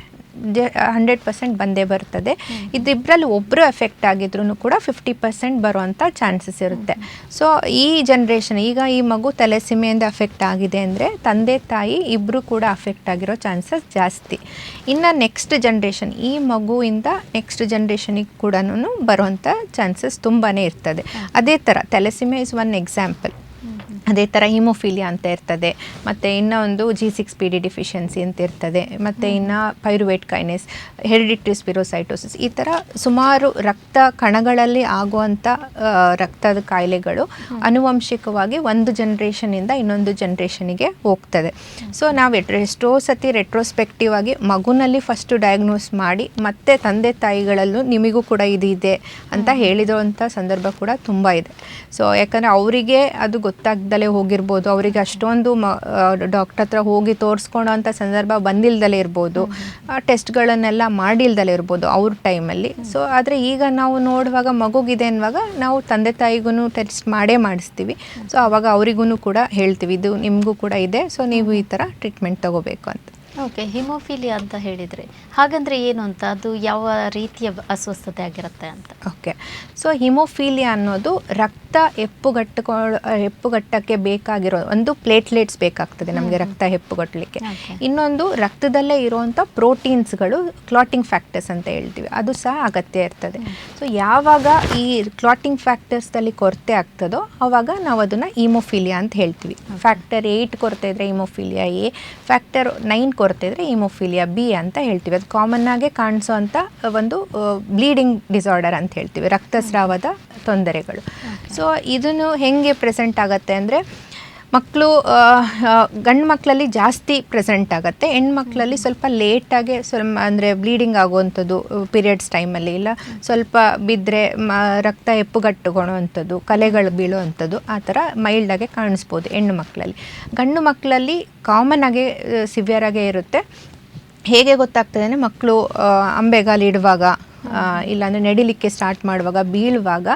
[SPEAKER 2] 100% ಬಂದೇ ಬರ್ತದೆ. ಇದಿಬ್ಬರಲ್ಲಿ ಒಬ್ಬರು ಎಫೆಕ್ಟ್ ಆಗಿದ್ರೂ ಕೂಡ 50% ಬರುವಂಥ ಚಾನ್ಸಸ್ ಇರುತ್ತೆ. ಸೊ ಈ ಜನ್ರೇಷನ್, ಈಗ ಈ ಮಗು ತಲೆಸಿಮೆಯಿಂದ ಅಫೆಕ್ಟ್ ಆಗಿದೆ ಅಂದರೆ ತಂದೆ ತಾಯಿ ಇಬ್ಬರು ಕೂಡ ಅಫೆಕ್ಟ್ ಆಗಿರೋ ಚಾನ್ಸಸ್ ಜಾಸ್ತಿ. ಇನ್ನು ನೆಕ್ಸ್ಟ್ ಜನ್ರೇಷನ್, ಈ ಮಗುವಿಂದ ನೆಕ್ಸ್ಟ್ ಜನ್ರೇಷನಿಗೆ ಕೂಡ ಬರುವಂಥ ಚಾನ್ಸಸ್ ತುಂಬಾ ಇರ್ತದೆ. ಅದೇ ಥರ ತಲೆಸಿಮೆ ಇಸ್ ಒನ್ ಎಕ್ಸಾಂಪಲ್. ಅದೇ ಥರ ಹಿಮೋಫೀಲಿಯಾ ಅಂತ ಇರ್ತದೆ, ಮತ್ತು ಇನ್ನೂ ಒಂದು G6PD ಡಿಫಿಷಿಯನ್ಸಿ ಅಂತ ಇರ್ತದೆ, ಮತ್ತು ಇನ್ನು ಪೈರುವೇಟ್ ಕೈನೇಸ್, ಹೆರಿಡಿಟ್ರಿ ಸ್ಪಿರೋಸೈಟೋಸಿಸ್, ಈ ಥರ ಸುಮಾರು ರಕ್ತ ಕಣಗಳಲ್ಲಿ ಆಗುವಂಥ ರಕ್ತದ ಕಾಯಿಲೆಗಳು ಆನುವಂಶಿಕವಾಗಿ ಒಂದು ಜನ್ರೇಷನಿಂದ ಇನ್ನೊಂದು ಜನ್ರೇಷನಿಗೆ ಹೋಗ್ತದೆ. ಸೊ ನಾವು ಎಷ್ಟೋ ಸತಿ ರೆಟ್ರೋಸ್ಪೆಕ್ಟಿವ್ ಆಗಿ ಮಗುನಲ್ಲಿ ಫಸ್ಟು ಡಯಾಗ್ನೋಸ್ ಮಾಡಿ ಮತ್ತೆ ತಂದೆ ತಾಯಿಗಳಲ್ಲೂ ನಿಮಗೂ ಕೂಡ ಇದೆ ಅಂತ ಹೇಳಿದಂಥ ಸಂದರ್ಭ ಕೂಡ ತುಂಬ ಇದೆ. ಸೊ ಯಾಕಂದರೆ ಅವರಿಗೆ ಅದು ಗೊತ್ತಾಗ್ದಲೇ ಹೋಗಿರ್ಬೋದು, ಅವರಿಗೆ ಅಷ್ಟೊಂದು ಡಾಕ್ಟರ್ ಹತ್ರ ಹೋಗಿ ತೋರಿಸ್ಕೊಳೋ ಅಂಥ ಸಂದರ್ಭ ಬಂದಿಲ್ದಲೇ ಇರ್ಬೋದು, ಟೆಸ್ಟ್ಗಳನ್ನೆಲ್ಲ ಮಾಡಿಲ್ದಲೇ ಇರ್ಬೋದು ಅವ್ರ ಟೈಮಲ್ಲಿ. ಸೊ ಆದರೆ ಈಗ ನಾವು ನೋಡುವಾಗ ಮಗುಗಿದೆ ಅನ್ನುವಾಗ ನಾವು ತಂದೆ ತಾಯಿಗೂ ಟೆಸ್ಟ್ ಮಾಡಿಸ್ತೀವಿ. ಸೊ ಆವಾಗ ಅವರಿಗೂ ಕೂಡ ಹೇಳ್ತೀವಿ ಇದು ನಿಮಗೂ ಕೂಡ ಇದೆ, ಸೊ ನೀವು ಈ ಥರ ಟ್ರೀಟ್ಮೆಂಟ್ ತಗೋಬೇಕು ಅಂತ.
[SPEAKER 1] ಓಕೆ, ಹಿಮೋಫಿಲಿಯಾ ಅಂತ ಹೇಳಿದರೆ ಹಾಗಂದ್ರೆ ಏನು ಅಂತ, ಅದು ಯಾವ ರೀತಿಯ ಅಸ್ವಸ್ಥತೆ ಆಗಿರುತ್ತೆ ಅಂತ?
[SPEAKER 2] ಓಕೆ, ಸೊ ಹಿಮೋಫಿಲಿಯಾ ಅನ್ನೋದು ರಕ್ತ ಹೆಪ್ಪುಗಟ್ಟಕ್ಕೆ ಬೇಕಾಗಿರೋ ಒಂದು ಪ್ಲೇಟ್ಲೆಟ್ಸ್ ಬೇಕಾಗ್ತದೆ ನಮಗೆ ರಕ್ತ ಹೆಪ್ಪುಗಟ್ಟಲಿಕ್ಕೆ. ಇನ್ನೊಂದು ರಕ್ತದಲ್ಲೇ ಇರುವಂಥ ಪ್ರೋಟೀನ್ಸ್ಗಳು, ಕ್ಲಾಟಿಂಗ್ ಫ್ಯಾಕ್ಟರ್ಸ್ ಅಂತ ಹೇಳ್ತೀವಿ, ಅದು ಸಹ ಅಗತ್ಯ ಇರ್ತದೆ. ಸೊ ಯಾವಾಗ ಈ ಕ್ಲಾಟಿಂಗ್ ಫ್ಯಾಕ್ಟರ್ಸ್ದಲ್ಲಿ ಕೊರತೆ ಆಗ್ತದೋ ಆವಾಗ ನಾವು ಅದನ್ನು ಹಿಮೋಫಿಲಿಯಾ ಅಂತ ಹೇಳ್ತೀವಿ. ಫ್ಯಾಕ್ಟರ್ 8 ಕೊರತೆ ಇದ್ದರೆ ಹಿಮೋಫಿಲಿಯಾ A, ಫ್ಯಾಕ್ಟರ್ 9 ಕೊರತೆ ಇದ್ದರೆ ಹಿಮೋಫಿಲಿಯಾ B ಅಂತ ಹೇಳ್ತೀವಿ. ಅದು ಕಾಮನ್ ಆಗಿ ಕಾಣಿಸೋ ಅಂಥ ಒಂದು ಬ್ಲೀಡಿಂಗ್ ಡಿಸಾರ್ಡರ್ ಅಂತ ಹೇಳ್ತೀವಿ, ರಕ್ತಸ್ರಾವದ ತೊಂದರೆಗಳು. ಸೊ ಇದನ್ನು ಹೆಂಗೆ ಪ್ರೆಸೆಂಟ್ ಆಗುತ್ತೆ ಅಂದರೆ ಮಕ್ಕಳು, ಗಂಡು ಮಕ್ಕಳಲ್ಲಿ ಜಾಸ್ತಿ ಪ್ರೆಸೆಂಟ್ ಆಗುತ್ತೆ, ಹೆಣ್ಮಕ್ಳಲ್ಲಿ ಸ್ವಲ್ಪ ಲೇಟಾಗಿ ಅಂದರೆ ಬ್ಲೀಡಿಂಗ್ ಆಗುವಂಥದ್ದು ಪೀರಿಯಡ್ಸ್ ಟೈಮಲ್ಲಿ, ಇಲ್ಲ ಸ್ವಲ್ಪ ಬಿದ್ದರೆ ರಕ್ತ ಹೆಪ್ಪುಗಟ್ಟುಕೊಳ್ಳುವಂಥದ್ದು, ಕಲೆಗಳು ಬೀಳುವಂಥದ್ದು, ಆ ಥರ ಮೈಲ್ಡಾಗೆ ಕಾಣಿಸ್ಬೋದು ಹೆಣ್ಣು ಮಕ್ಕಳಲ್ಲಿ. ಗಂಡು ಮಕ್ಕಳಲ್ಲಿ ಕಾಮನ್ ಆಗಿ ಸಿವಿಯರ್ ಆಗೇ ಇರುತ್ತೆ. ಹೇಗೆ ಗೊತ್ತಾಗ್ತದೆ ಅಂದರೆ ಮಕ್ಕಳು ಅಂಬೆಗಾಲಿಡುವಾಗ, ಇಲ್ಲಾಂದರೆ ನಡಿಲಿಕ್ಕೆ ಸ್ಟಾರ್ಟ್ ಮಾಡುವಾಗ, ಬೀಳುವಾಗ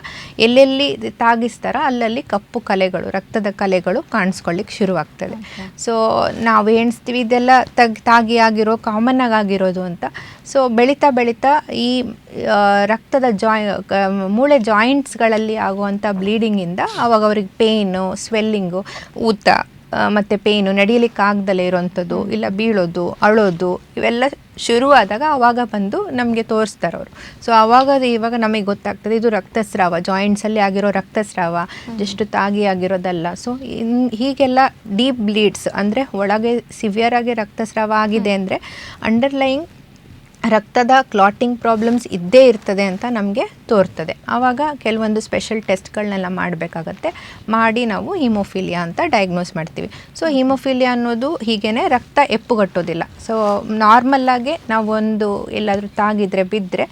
[SPEAKER 2] ಎಲ್ಲೆಲ್ಲಿ ತಾಗಿಸ್ತಾರೋ ಅಲ್ಲಲ್ಲಿ ಕಪ್ಪು ಕಲೆಗಳು, ರಕ್ತದ ಕಲೆಗಳು ಕಾಣಿಸ್ಕೊಳ್ಳಿಕ್ಕೆ ಶುರುವಾಗ್ತದೆ. ಸೊ ನಾವು ಎಣಿಸ್ತೀವಿ ಇದೆಲ್ಲ ತಾಗಿ ಆಗಿರೋ ಕಾಮನ್ ಆಗಿರೋದು ಅಂತ. ಸೊ ಬೆಳೀತಾ ಈ ರಕ್ತದ ಮೂಳೆ ಜಾಯಿಂಟ್ಸ್ಗಳಲ್ಲಿ ಆಗುವಂಥ ಬ್ಲೀಡಿಂಗಿಂದ ಆವಾಗ ಅವ್ರಿಗೆ ಪೇಯ್ನು, ಸ್ವೆಲ್ಲಿಂಗು, ಊತ ಮತ್ತು ಪೇಯ್ನು, ನಡಿಲಿಕ್ಕೆ ಆಗದಲ್ಲೇ ಇರೋವಂಥದ್ದು, ಇಲ್ಲ ಬೀಳೋದು, ಅಳೋದು, ಇವೆಲ್ಲ ಶುರುವಾದಾಗ ಆವಾಗ ಬಂದು ನಮಗೆ ತೋರಿಸ್ತಾರೆ ಅವರು. ಸೊ ಇವಾಗ ನಮಗೆ ಗೊತ್ತಾಗ್ತದೆ ಇದು ರಕ್ತಸ್ರಾವ, ಜಾಯಿಂಟ್ಸಲ್ಲಿ ಆಗಿರೋ ರಕ್ತಸ್ರಾವ, ಜಸ್ಟ್ ತಾಗಿ ಆಗಿರೋದಲ್ಲ. ಸೊ ಹೀಗೆಲ್ಲ ಡೀಪ್ ಬ್ಲೀಡ್ಸ್ ಅಂದರೆ ಒಳಗೆ ಸಿವಿಯರ್ ಆಗಿ ರಕ್ತಸ್ರಾವ ಆಗಿದೆ ಅಂದರೆ ಅಂಡರ್ಲೈಯಿಂಗ್ ರಕ್ತದ ಕ್ಲಾಟಿಂಗ್ ಪ್ರಾಬ್ಲಮ್ಸ್ ಇದ್ದೇ ಇರ್ತದೆ ಅಂತ ನಮಗೆ ತೋರ್ತದೆ. ಆವಾಗ ಕೆಲವೊಂದು ಸ್ಪೆಷಲ್ ಟೆಸ್ಟ್ಗಳನ್ನೆಲ್ಲ ಮಾಡಬೇಕಾಗತ್ತೆ. ಮಾಡಿ ನಾವು ಹಿಮೋಫಿಲಿಯಾ ಅಂತ ಡಯಾಗ್ನೋಸ್ ಮಾಡ್ತೀವಿ. ಸೊ ಹಿಮೋಫಿಲಿಯಾ ಅನ್ನೋದು ಹೀಗೇ ರಕ್ತ ಎಪ್ಪುಗಟ್ಟೋದಿಲ್ಲ. ಸೊ ನಾರ್ಮಲ್ಲಾಗಿ ನಾವು ಒಂದು ಎಲ್ಲಾದರೂ ತಾಗಿದ್ರೆ ಬಿದ್ದರೆ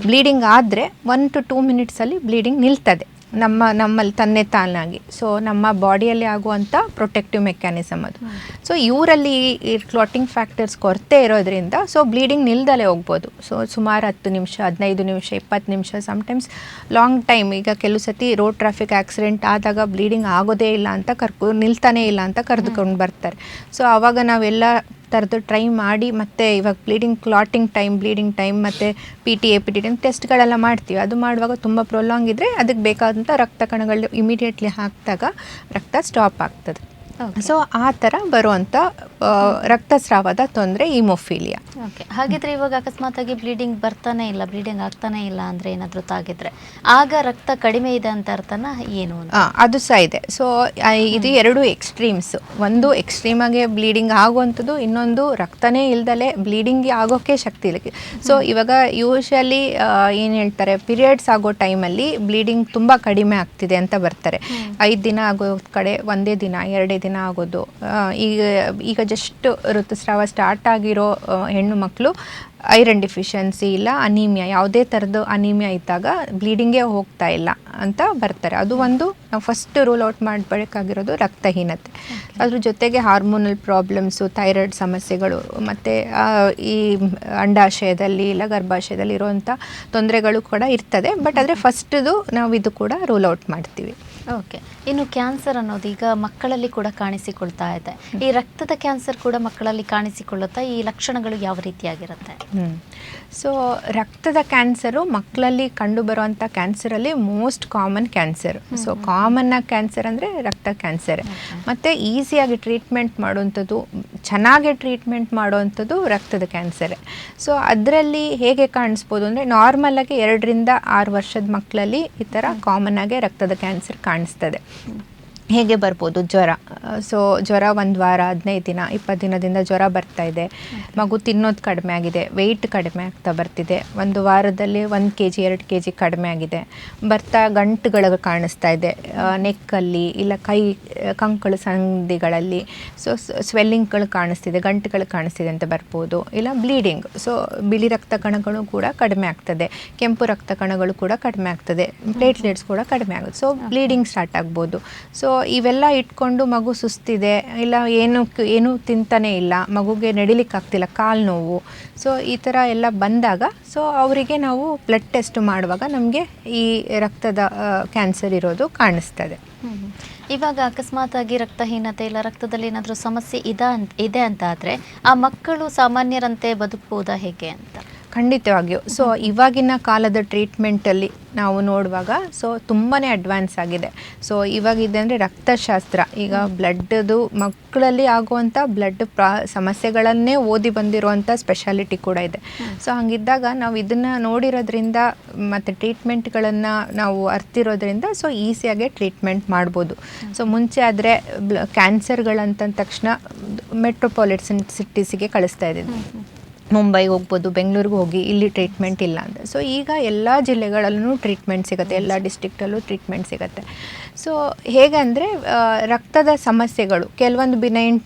[SPEAKER 2] ಬ್ಲೀಡಿಂಗ್ ಆದರೆ 1 to 2 ಮಿನಿಟ್ಸಲ್ಲಿ ಬ್ಲೀಡಿಂಗ್ ನಿಲ್ತದೆ ನಮ್ಮಲ್ಲಿ ತನ್ನೇ ತಾನಾಗಿ. ಸೊ ನಮ್ಮ ಬಾಡಿಯಲ್ಲಿ ಆಗುವಂಥ ಪ್ರೊಟೆಕ್ಟಿವ್ ಮೆಕ್ಯಾನಿಸಮ್ ಅದು. ಸೊ ಇವರಲ್ಲಿ ಈ ಕ್ಲಾಟಿಂಗ್ ಫ್ಯಾಕ್ಟರ್ಸ್ ಕೊರತೆ ಇರೋದ್ರಿಂದ ಸೊ ಬ್ಲೀಡಿಂಗ್ ನಿಲ್ದಲೇ ಹೋಗ್ಬೋದು. ಸೊ ಸುಮಾರು 10 ನಿಮಿಷ, 15 ನಿಮಿಷ, 20 ನಿಮಿಷ, ಸಮ್ಟೈಮ್ಸ್ ಲಾಂಗ್ ಟೈಮ್. ಈಗ ಕೆಲವು ಸತಿ ರೋಡ್ ಟ್ರಾಫಿಕ್ ಆಕ್ಸಿಡೆಂಟ್ ಆದಾಗ ಬ್ಲೀಡಿಂಗ್ ಆಗೋದೇ ಇಲ್ಲ ಅಂತ ನಿಲ್ತಾನೇ ಇಲ್ಲ ಅಂತ ಕರೆದುಕೊಂಡು ಬರ್ತಾರೆ. ಸೊ ಆವಾಗ ನಾವೆಲ್ಲ ಥರದ್ದು ಟ್ರೈ ಮಾಡಿ ಮತ್ತೆ ಇವಾಗ ಕ್ಲಾಟಿಂಗ್ ಟೈಮ್ ಮತ್ತು PTA ಟೆಸ್ಟ್ಗಳೆಲ್ಲ ಮಾಡ್ತೀವಿ. ಅದು ಮಾಡುವಾಗ ತುಂಬ ಪ್ರೊಲಾಂಗ್ ಇದ್ದರೆ ಅದಕ್ಕೆ ಬೇಕಾದಂಥ ರಕ್ತ ಕಣಗಳು ಇಮಿಡಿಯೇಟ್ಲಿ ಹಾಕಿದಾಗ ರಕ್ತ ಸ್ಟಾಪ್ ಆಗ್ತದೆ. ಸೊ ಆ ಥರ ಬರುವಂಥ ರಕ್ತಸ್ರಾವದ ತೊಂದರೆ ಹಿಮೋಫಿಲಿಯಾ.
[SPEAKER 1] ಓಕೆ, ಹಾಗಿದ್ರೆ ಇವಾಗ ಅಕಸ್ಮಾತಾಗಿ ಬ್ಲೀಡಿಂಗ್ ಆಗ್ತಾನೆ ಇಲ್ಲ ಅಂದರೆ ಏನಾದರೂ ತಾಗಿದ್ರೆ ಆಗ ರಕ್ತ ಕಡಿಮೆ ಇದೆ ಅಂತ ಅರ್ಥನ ಏನು?
[SPEAKER 2] ಅದು ಸಹ ಇದೆ. ಸೊ ಇದು 2 ಎಕ್ಸ್ಟ್ರೀಮ್ಸ್. ಒಂದು ಎಕ್ಸ್ಟ್ರೀಮಾಗೆ ಬ್ಲೀಡಿಂಗ್ ಆಗುವಂಥದ್ದು, ಇನ್ನೊಂದು ರಕ್ತನೇ ಇಲ್ದಲೆ ಬ್ಲೀಡಿಂಗ್ ಆಗೋಕ್ಕೆ ಶಕ್ತಿ ಇಲ್ಲ. ಸೊ ಇವಾಗ ಯೂಶಲಿ ಏನು ಹೇಳ್ತಾರೆ, ಪೀರಿಯಡ್ಸ್ ಆಗೋ ಟೈಮಲ್ಲಿ ಬ್ಲೀಡಿಂಗ್ ತುಂಬ ಕಡಿಮೆ ಆಗ್ತಿದೆ ಅಂತ ಬರ್ತಾರೆ. 5 ದಿನ ಆಗೋ ಕಡೆ 1 ದಿನ 2 ದಿನ ಆಗೋದು. ಈಗ ಜಸ್ಟ್ ಋತುಸ್ರಾವ ಸ್ಟಾರ್ಟ್ ಆಗಿರೋ ಹೆಣ್ಣು ಮಕ್ಕಳು ಐರನ್ ಡಿಫಿಷಿಯನ್ಸಿ ಇಲ್ಲ ಅನೀಮಿಯಾ, ಯಾವುದೇ ಥರದ್ದು ಅನೀಮಿಯಾ ಇದ್ದಾಗ ಬ್ಲೀಡಿಂಗೇ ಹೋಗ್ತಾ ಇಲ್ಲ ಅಂತ ಬರ್ತಾರೆ. ಅದು ಒಂದು ನಾವು ಫಸ್ಟ್ ರೂಲ್ ಔಟ್ ಮಾಡಬೇಕಾಗಿರೋದು ರಕ್ತಹೀನತೆ. ಅದ್ರ ಜೊತೆಗೆ ಹಾರ್ಮೋನಲ್ ಪ್ರಾಬ್ಲಮ್ಸು, ಥೈರಾಯ್ಡ್ ಸಮಸ್ಯೆಗಳು ಮತ್ತು ಈ ಅಂಡಾಶಯದಲ್ಲಿ ಇಲ್ಲ ಗರ್ಭಾಶಯದಲ್ಲಿ ಇರುವಂಥ ತೊಂದರೆಗಳು ಕೂಡ ಇರ್ತದೆ. ಬಟ್ ಆದರೆ ಫಸ್ಟ್ದು ನಾವು ಇದು ಕೂಡ ರೂಲ್ ಔಟ್ ಮಾಡ್ತೀವಿ.
[SPEAKER 1] ಓಕೆ, ಇನ್ನು ಕ್ಯಾನ್ಸರ್ ಅನ್ನೋದು ಈಗ ಮಕ್ಕಳಲ್ಲಿ ಕೂಡ ಕಾಣಿಸಿಕೊಳ್ತಾ ಇದೆ. ಈ ರಕ್ತದ ಕ್ಯಾನ್ಸರ್ ಕೂಡ ಮಕ್ಕಳಲ್ಲಿ ಕಾಣಿಸಿಕೊಳ್ಳುತ್ತಾ? ಈ ಲಕ್ಷಣಗಳು ಯಾವ ರೀತಿಯಾಗಿರುತ್ತೆ?
[SPEAKER 2] ಸೊ ರಕ್ತದ ಕ್ಯಾನ್ಸರು ಮಕ್ಕಳಲ್ಲಿ ಕಂಡುಬರುವಂಥ ಕ್ಯಾನ್ಸರಲ್ಲಿ ಮೋಸ್ಟ್ ಕಾಮನ್ ಕ್ಯಾನ್ಸರ್. ಸೊ ಕಾಮನ್ನಾಗಿ ಕ್ಯಾನ್ಸರ್ ಅಂದರೆ ರಕ್ತ ಕ್ಯಾನ್ಸರ್. ಮತ್ತು ಈಸಿಯಾಗಿ ಟ್ರೀಟ್ಮೆಂಟ್ ಮಾಡುವಂಥದ್ದು, ಚೆನ್ನಾಗಿ ಟ್ರೀಟ್ಮೆಂಟ್ ಮಾಡುವಂಥದ್ದು ರಕ್ತದ ಕ್ಯಾನ್ಸರ್. ಸೊ ಅದರಲ್ಲಿ ಹೇಗೆ ಕಾಣಿಸ್ಬೋದು ಅಂದರೆ ನಾರ್ಮಲಾಗಿ 2 ರಿಂದ 6 ವರ್ಷದ ಮಕ್ಕಳಲ್ಲಿ ಈ ಥರ ಕಾಮನ್ನಾಗೆ ರಕ್ತದ ಕ್ಯಾನ್ಸರ್ ಕಾಣಿಸ್ತದೆ. ಹೇಗೆ ಬರ್ಬೋದು? ಜ್ವರ. ಸೊ ಜ್ವರ 1 ವಾರ, 15 ದಿನ, 20 ದಿನದಿಂದ ಜ್ವರ ಬರ್ತಾ ಇದೆ. ಮಗು ತಿನ್ನೋದು ಕಡಿಮೆ ಆಗಿದೆ, ವೆಯ್ಟ್ ಕಡಿಮೆ ಆಗ್ತಾ ಬರ್ತಿದೆ. 1 ವಾರದಲ್ಲಿ 1 kg 2 kg ಕಡಿಮೆ ಆಗಿದೆ. ಬರ್ತಾ ಗಂಟುಗಳು ಕಾಣಿಸ್ತಾ ಇದೆ ನೆಕ್ಕಲ್ಲಿ ಇಲ್ಲ ಕಂಕಳು ಸಂಧಿಗಳಲ್ಲಿ. ಸೊ ಸ್ವೆಲ್ಲಿಂಗ್ಗಳು ಕಾಣಿಸ್ತಿದೆ, ಗಂಟುಗಳು ಕಾಣಿಸ್ತಿದೆ ಅಂತ ಬರ್ಬೋದು. ಇಲ್ಲ ಬ್ಲೀಡಿಂಗ್. ಸೊ ಬಿಳಿ ರಕ್ತ ಕಣಗಳು ಕೂಡ ಕಡಿಮೆ ಆಗ್ತದೆ, ಕೆಂಪು ರಕ್ತ ಕಣಗಳು ಕೂಡ ಕಡಿಮೆ ಆಗ್ತದೆ, ಪ್ಲೇಟ್ಲೆಟ್ಸ್ ಕೂಡ ಕಡಿಮೆ ಆಗುತ್ತೆ. ಸೊ ಬ್ಲೀಡಿಂಗ್ ಸ್ಟಾರ್ಟ್ ಆಗ್ಬೋದು. ಸೊ ಇವೆಲ್ಲ ಇಟ್ಕೊಂಡು ಮಗು ಸುಸ್ತಿದೆ, ಇಲ್ಲ ಏನು ತಿಂತಾನೆ ಇಲ್ಲ, ಮಗುಗೆ ನಡಿಲಿಕ್ಕೆ ಆಗ್ತಿಲ್ಲ, ಕಾಲು ನೋವು. ಸೊ ಈ ಥರ ಎಲ್ಲ ಬಂದಾಗ ಸೊ ಅವರಿಗೆ ನಾವು ಬ್ಲಡ್ ಟೆಸ್ಟ್ ಮಾಡುವಾಗ ನಮಗೆ ಈ ರಕ್ತದ ಕ್ಯಾನ್ಸರ್ ಇರೋದು ಕಾಣಿಸ್ತದೆ.
[SPEAKER 1] ಇವಾಗ ಅಕಸ್ಮಾತಾಗಿ ರಕ್ತಹೀನತೆ ಇಲ್ಲ ರಕ್ತದಲ್ಲಿ ಏನಾದರೂ ಸಮಸ್ಯೆ ಇದೆ ಅಂತ ಆದರೆ ಆ ಮಕ್ಕಳು ಸಾಮಾನ್ಯರಂತೆ ಬದುಕಬಹುದಾ ಹೇಗೆ ಅಂತ?
[SPEAKER 2] ಖಂಡಿತವಾಗಿಯೂ. ಸೊ ಇವಾಗಿನ ಕಾಲದ ಟ್ರೀಟ್ಮೆಂಟಲ್ಲಿ ನಾವು ನೋಡುವಾಗ ಸೊ ತುಂಬಾ ಅಡ್ವಾನ್ಸ್ ಆಗಿದೆ. ಸೊ ಇವಾಗಿದೆ ಅಂದರೆ ರಕ್ತಶಾಸ್ತ್ರ. ಈಗ ಬ್ಲಡ್ದು ಮಕ್ಕಳಲ್ಲಿ ಆಗುವಂಥ ಬ್ಲಡ್ ಸಮಸ್ಯೆಗಳನ್ನೇ ಓದಿ ಬಂದಿರುವಂಥ ಸ್ಪೆಷಾಲಿಟಿ ಕೂಡ ಇದೆ. ಸೊ ಹಂಗಿದ್ದಾಗ ನಾವು ಇದನ್ನು ನೋಡಿರೋದ್ರಿಂದ ಮತ್ತು ಟ್ರೀಟ್ಮೆಂಟ್ಗಳನ್ನು ನಾವು ಅರ್ತಿರೋದ್ರಿಂದ ಸೊ ಈಸಿಯಾಗೆ ಟ್ರೀಟ್ಮೆಂಟ್ ಮಾಡ್ಬೋದು. ಸೊ ಮುಂಚೆ ಆದರೆ ಕ್ಯಾನ್ಸರ್ಗಳಂತ ತಕ್ಷಣ ಮೆಟ್ರೋಪಾಲಿಟನ್ ಸಿಟೀಸಿಗೆ ಕಳಿಸ್ತಾ ಇದ್ದೀವಿ. ಮುಂಬೈಗೆ ಹೋಗ್ಬೋದು, ಬೆಂಗಳೂರಿಗೆ ಹೋಗಿ ಇಲ್ಲಿ ಟ್ರೀಟ್ಮೆಂಟ್ ಇಲ್ಲ ಅಂತ. ಸೊ ಈಗ ಎಲ್ಲ ಜಿಲ್ಲೆಗಳಲ್ಲೂ ಟ್ರೀಟ್ಮೆಂಟ್ ಸಿಗುತ್ತೆ, ಎಲ್ಲ ಡಿಸ್ಟ್ರಿಕ್ಟಲ್ಲೂ ಟ್ರೀಟ್ಮೆಂಟ್ ಸಿಗುತ್ತೆ. ಸೊ ಹೇಗೆ ಅಂದರೆ ರಕ್ತದ ಸಮಸ್ಯೆಗಳು ಕೆಲವೊಂದು ಬಿನೈನ್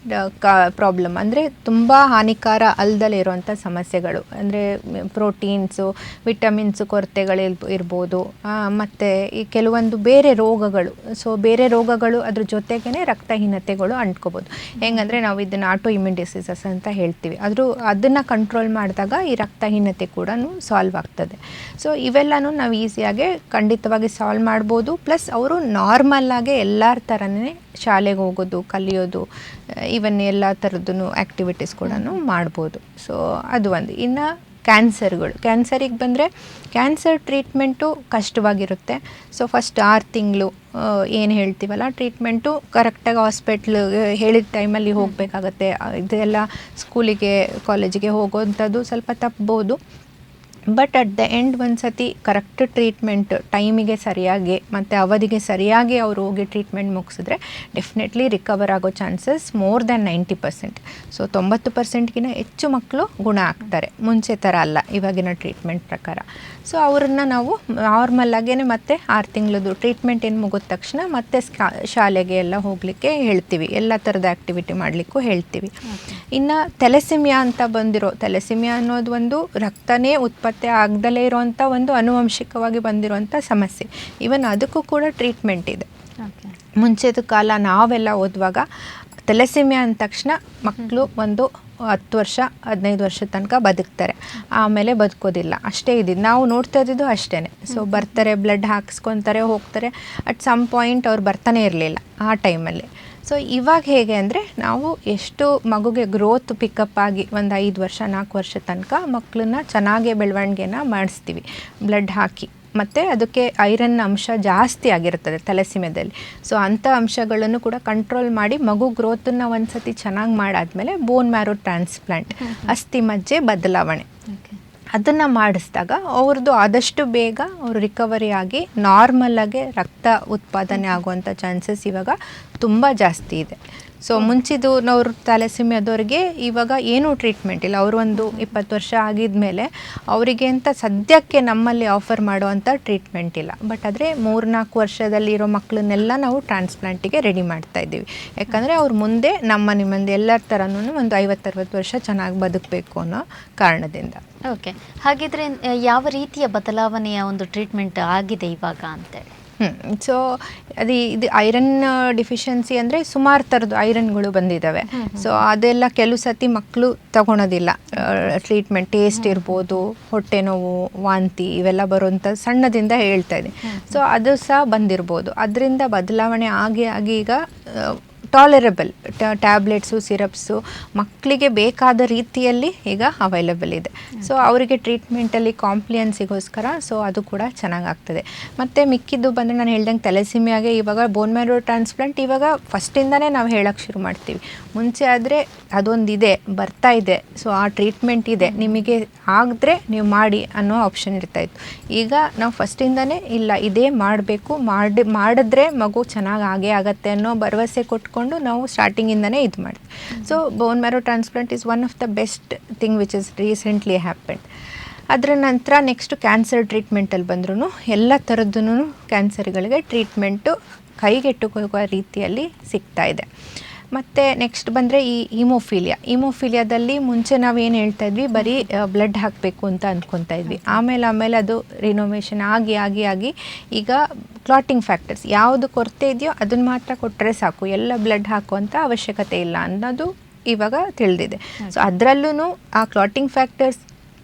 [SPEAKER 2] ಪ್ರಾಬ್ಲಮ್ ಅಂದರೆ ತುಂಬ ಹಾನಿಕಾರ ಅಲ್ದಲೇ ಇರುವಂಥ ಸಮಸ್ಯೆಗಳು ಅಂದರೆ ಪ್ರೋಟೀನ್ಸು, ವಿಟಮಿನ್ಸು ಕೊರತೆಗಳು ಇರ್ಬೋದು. ಮತ್ತು ಈ ಕೆಲವೊಂದು ಬೇರೆ ರೋಗಗಳು. ಸೊ ಬೇರೆ ರೋಗಗಳು ಅದ್ರ ಜೊತೆಗೇ ರಕ್ತಹೀನತೆಗಳು ಅಂಟ್ಕೋಬೋದು. ಹೆಂಗಂದರೆ ನಾವು ಇದನ್ನು ಆಟೋ ಇಮ್ಯೂನ್ ಡಿಸೀಸಸ್ ಅಂತ ಹೇಳ್ತೀವಿ. ಅದನ್ನು ಕಂಟ್ರೋಲ್ ಮಾಡಿದಾಗ ಈ ರಕ್ತಹೀನತೆ ಕೂಡ ಸಾಲ್ವ್ ಆಗ್ತದೆ. ಸೊ ಇವೆಲ್ಲನೂ ನಾವು ಈಸಿಯಾಗಿ ಖಂಡಿತವಾಗಿ ಸಾಲ್ವ್ ಮಾಡ್ಬೋದು. ಪ್ಲಸ್ ಅವರು ನಾರ್ಮಲ್ಲಾಗೆ ಎಲ್ಲರ ಥರನೇ ಶಾಲೆಗೆ ಹೋಗೋದು, ಕಲಿಯೋದು, ಈವನ್ ಎಲ್ಲ ಥರದ್ದು ಆ್ಯಕ್ಟಿವಿಟೀಸ್ ಕೂಡ ಮಾಡ್ಬೋದು. ಸೊ ಅದು ಒಂದು. ಇನ್ನು ಕ್ಯಾನ್ಸರಿಗೆ ಬಂದರೆ ಕ್ಯಾನ್ಸರ್ ಟ್ರೀಟ್ಮೆಂಟು ಕಷ್ಟವಾಗಿರುತ್ತೆ. ಸೊ ಫಸ್ಟ್ 6 ತಿಂಗಳು ಏನು ಹೇಳ್ತೀವಲ್ಲ ಟ್ರೀಟ್ಮೆಂಟು ಕರೆಕ್ಟಾಗಿ ಹಾಸ್ಪಿಟ್ಲಿಗೆ ಹೇಳಿದ ಟೈಮಲ್ಲಿ ಹೋಗಬೇಕಾಗತ್ತೆ. ಇದೆಲ್ಲ ಸ್ಕೂಲಿಗೆ ಕಾಲೇಜಿಗೆ ಹೋಗೋವಂಥದ್ದು ಸ್ವಲ್ಪ ತಪ್ಬೋದು. ಬಟ್ ಅಟ್ ದ ಎಂಡ್ ಒಂದು ಸತಿ ಕರೆಕ್ಟ್ ಟ್ರೀಟ್ಮೆಂಟ್ ಟೈಮಿಗೆ ಸರಿಯಾಗಿ ಮತ್ತು ಅವಧಿಗೆ ಸರಿಯಾಗಿ ಅವರು ಹೋಗಿ ಟ್ರೀಟ್ಮೆಂಟ್ ಮುಗಿಸಿದ್ರೆ ಡೆಫಿನೆಟ್ಲಿ ರಿಕವರ್ ಆಗೋ ಚಾನ್ಸಸ್ ಮೋರ್ ದ್ಯಾನ್ 90%. ಸೊ 90%ಗಿಂತ ಹೆಚ್ಚು ಮಕ್ಕಳು ಗುಣ ಆಗ್ತಾರೆ, ಮುಂಚೆ ಥರ ಅಲ್ಲ ಇವಾಗಿನ ಟ್ರೀಟ್ಮೆಂಟ್ ಪ್ರಕಾರ. ಸೊ ಅವ್ರನ್ನ ನಾವು ನಾರ್ಮಲ್ಲಾಗೇ ಮತ್ತೆ 6 ತಿಂಗಳದ್ದು ಟ್ರೀಟ್ಮೆಂಟ್ ಏನು ಮುಗಿದ ತಕ್ಷಣ ಮತ್ತೆ ಶಾಲೆಗೆ ಎಲ್ಲ ಹೋಗಲಿಕ್ಕೆ ಹೇಳ್ತೀವಿ, ಎಲ್ಲ ಥರದ ಆ್ಯಕ್ಟಿವಿಟಿ ಮಾಡಲಿಕ್ಕೂ ಹೇಳ್ತೀವಿ. ಇನ್ನು ಥೆಲಸಿಮಿಯಾ ಅಂತ ಬಂದಿರೋ, ಥೆಲಸಿಮಿಯಾ ಅನ್ನೋದು ಒಂದು ರಕ್ತನೇ ಉತ್ಪತ್ತಿ ಆಗದಲ್ಲೇ ಇರೋವಂಥ ಒಂದು ಆನುವಂಶಿಕವಾಗಿ ಬಂದಿರೋಂಥ ಸಮಸ್ಯೆ. ಈವನ್ ಅದಕ್ಕೂ ಕೂಡ ಟ್ರೀಟ್ಮೆಂಟ್ ಇದೆ. ಮುಂಚೆದು ಕಾಲ ನಾವೆಲ್ಲ ಓದುವಾಗ ಥೆಲಸಿಮಿಯಾ ಅಂದ ತಕ್ಷಣ ಮಕ್ಕಳು ಒಂದು 10 ವರ್ಷ 15 ವರ್ಷದ ತನಕ ಬದುಕ್ತಾರೆ, ಆಮೇಲೆ ಬದುಕೋದಿಲ್ಲ, ಅಷ್ಟೇ ಇದ್ದಿದ್ದು ನಾವು ನೋಡ್ತಾ ಇದ್ದಿದ್ದು ಅಷ್ಟೇ. ಸೊ ಬರ್ತಾರೆ, ಬ್ಲಡ್ ಹಾಕಿಸ್ಕೊತಾರೆ, ಹೋಗ್ತಾರೆ, ಅಟ್ ಸಮ್ ಪಾಯಿಂಟ್ ಅವ್ರು ಬರ್ತಾನೆ ಇರಲಿಲ್ಲ ಆ ಟೈಮಲ್ಲಿ. ಸೊ ಇವಾಗ ಹೇಗೆ ಅಂದರೆ ನಾವು ಎಷ್ಟು ಮಗುಗೆ ಗ್ರೋತ್ ಪಿಕಪ್ ಆಗಿ ಒಂದು 5 ವರ್ಷ 4 ವರ್ಷ ತನಕ ಮಕ್ಕಳನ್ನ ಚೆನ್ನಾಗೇ ಬೆಳವಣಿಗೆನ ಮಾಡಿಸ್ತೀವಿ ಬ್ಲಡ್ ಹಾಕಿ. ಮತ್ತು ಅದಕ್ಕೆ ಐರನ್ ಅಂಶ ಜಾಸ್ತಿ ಆಗಿರ್ತದೆ ಥೆಲಸಿಮಿಯಾದಲ್ಲಿ. ಸೊ ಅಂಥ ಅಂಶಗಳನ್ನು ಕೂಡ ಕಂಟ್ರೋಲ್ ಮಾಡಿ ಮಗು ಗ್ರೋತನ್ನು ಒಂದು ಸತಿ ಚೆನ್ನಾಗಿ ಮಾಡಾದ್ಮೇಲೆ ಬೋನ್ ಮ್ಯಾರೋ ಟ್ರಾನ್ಸ್ಪ್ಲಾಂಟ್, ಅಸ್ಥಿ ಮಜ್ಜೆ ಬದಲಾವಣೆ, ಅದನ್ನು ಮಾಡಿಸಿದಾಗ ಅವ್ರದ್ದು ಆದಷ್ಟು ಬೇಗ ಅವರು ರಿಕವರಿ ಆಗಿ ನಾರ್ಮಲ್ಲಾಗೆ ರಕ್ತ ಉತ್ಪಾದನೆ ಆಗುವಂಥ ಚಾನ್ಸಸ್ ಇವಾಗ ತುಂಬ ಜಾಸ್ತಿ ಇದೆ. ಸೊ ಮುಂಚಿದವ್ರು ಥ್ಯಾಲಸೆಮಿಯಾದವ್ರಿಗೆ ಇವಾಗ ಏನೂ ಟ್ರೀಟ್ಮೆಂಟ್ ಇಲ್ಲ. ಅವರು ಒಂದು 20 ವರ್ಷ ಆಗಿದ ಅವರಿಗೆ ಅಂತ ಸದ್ಯಕ್ಕೆ ನಮ್ಮಲ್ಲಿ ಆಫರ್ ಮಾಡುವಂಥ ಟ್ರೀಟ್ಮೆಂಟ್ ಇಲ್ಲ. ಬಟ್ ಆದರೆ 3-4 ವರ್ಷದಲ್ಲಿರೋ ಮಕ್ಕಳನ್ನೆಲ್ಲ ನಾವು ಟ್ರಾನ್ಸ್ಪ್ಲಾಂಟಿಗೆ ರೆಡಿ ಮಾಡ್ತಾ ಇದ್ದೀವಿ. ಯಾಕಂದರೆ ಅವ್ರು ಮುಂದೆ ನಿಮ್ಮಂದು ಎಲ್ಲರ ಥರನೂ ಒಂದು 50-60 ವರ್ಷ ಚೆನ್ನಾಗಿ ಬದುಕಬೇಕು ಅನ್ನೋ ಕಾರಣದಿಂದ.
[SPEAKER 1] ಓಕೆ, ಹಾಗಿದ್ರೆ ಯಾವ ರೀತಿಯ ಬದಲಾವಣೆಯ ಒಂದು ಟ್ರೀಟ್ಮೆಂಟ್ ಆಗಿದೆ ಇವಾಗ ಅಂತೇಳಿ?
[SPEAKER 2] ಸೊ ಇದು ಐರನ್ ಡಿಫಿಷಿಯನ್ಸಿ ಅಂದರೆ ಸುಮಾರು ಥರದ್ದು ಐರನ್ಗಳು ಬಂದಿದ್ದಾವೆ. ಸೊ ಅದೆಲ್ಲ ಕೆಲವು ಸತಿ ಮಕ್ಕಳು ತಗೊಳೋದಿಲ್ಲ ಟ್ರೀಟ್ಮೆಂಟ್. ಟೇಸ್ಟ್ ಇರ್ಬೋದು, ಹೊಟ್ಟೆ ನೋವು, ವಾಂತಿ ಇವೆಲ್ಲ ಬರುವಂಥ ಸಣ್ಣದಿಂದ ಹೇಳ್ತಾ ಇದ್ದೀನಿ. ಸೊ ಅದು ಸಹ ಬಂದಿರ್ಬೋದು. ಅದರಿಂದ ಬದಲಾವಣೆ ಆಗಿ ಈಗ ಟಾಲರಬಲ್ ಟ್ಯಾಬ್ಲೆಟ್ಸು, ಸಿರಪ್ಸು ಮಕ್ಕಳಿಗೆ ಬೇಕಾದ ರೀತಿಯಲ್ಲಿ ಈಗ ಅವೈಲಬಲ್ ಇದೆ. ಸೊ ಅವರಿಗೆ ಟ್ರೀಟ್ಮೆಂಟಲ್ಲಿ ಕಾಂಪ್ಲಿಯನ್ಸಿಗೋಸ್ಕರ ಸೊ ಅದು ಕೂಡ ಚೆನ್ನಾಗಾಗ್ತದೆ. ಮತ್ತು ಮಿಕ್ಕಿದ್ದು ಬಂದರೆ ನಾನು ಹೇಳ್ದಂಗೆ ಥೆಲಸಿಮಿಯಾಗೆ ಇವಾಗ ಬೋನ್ ಮ್ಯಾರೋ ಟ್ರಾನ್ಸ್ಪ್ಲಾಂಟ್ ಇವಾಗ ಫಸ್ಟಿಂದನೇ ನಾವು ಹೇಳೋಕ್ಕೆ ಶುರು ಮಾಡ್ತೀವಿ. ಮುಂಚೆ ಆದರೆ ಅದೊಂದಿದೆ, ಬರ್ತಾ ಇದೆ, ಸೊ ಆ ಟ್ರೀಟ್ಮೆಂಟ್ ಇದೆ, ನಿಮಗೆ ಆಗಿದ್ರೆ ನೀವು ಮಾಡಿ ಅನ್ನೋ ಆಪ್ಷನ್ ಇರ್ತಾಯಿತ್ತು. ಈಗ ನಾವು ಫಸ್ಟಿಂದನೇ ಇಲ್ಲ, ಇದೇ ಮಾಡಬೇಕು, ಮಾಡಿದ್ರೆ ಮಗು ಚೆನ್ನಾಗಿ ಆಗೇ ಆಗತ್ತೆ ಅನ್ನೋ ಭರವಸೆ ಕೊಟ್ಕೊಂಡು ನಾವು ಸ್ಟಾರ್ಟಿಂಗಿಂದನೇ ಇದು ಮಾಡ್ತೀವಿ. So bone marrow transplant is one of the best thing which is recently happened. ಅದರ ನಂತರ ನೆಕ್ಸ್ಟ್ ಕ್ಯಾನ್ಸರ್ ಟ್ರೀಟ್ಮೆಂಟಲ್ಲಿ ಬಂದ್ರೂ ಎಲ್ಲ ಥರದ್ದೂ ಕ್ಯಾನ್ಸರ್ಗಳಿಗೆ ಟ್ರೀಟ್ಮೆಂಟು ಕೈಗೆಟುಕುವ ರೀತಿಯಲ್ಲಿ ಸಿಗ್ತಾ ಇದೆ. ಮತ್ತು ನೆಕ್ಸ್ಟ್ ಬಂದರೆ ಈ ಹಿಮೋಫೀಲಿಯಾದಲ್ಲಿ ಮುಂಚೆ ನಾವೇನು ಹೇಳ್ತಾ ಇದ್ವಿ, ಬರೀ ಬ್ಲಡ್ ಹಾಕಬೇಕು ಅಂತ ಅಂದ್ಕೊತಾ ಇದ್ವಿ. ಆಮೇಲೆ ಅದು ರಿನೋವೇಷನ್ ಆಗಿ ಈಗ ಕ್ಲಾಟಿಂಗ್ ಫ್ಯಾಕ್ಟರ್ಸ್ ಯಾವುದು ಕೊರತೆ ಇದೆಯೋ ಅದನ್ನು ಮಾತ್ರ ಕೊಟ್ಟರೆ ಸಾಕು, ಎಲ್ಲ ಬ್ಲಡ್ ಹಾಕುವಂಥ ಅವಶ್ಯಕತೆ ಇಲ್ಲ ಅನ್ನೋದು ಇವಾಗ ತಿಳಿದಿದೆ. ಸೊ ಅದರಲ್ಲೂ ಆ ಕ್ಲಾಟಿಂಗ್ ಫ್ಯಾಕ್ಟರ್ಸ್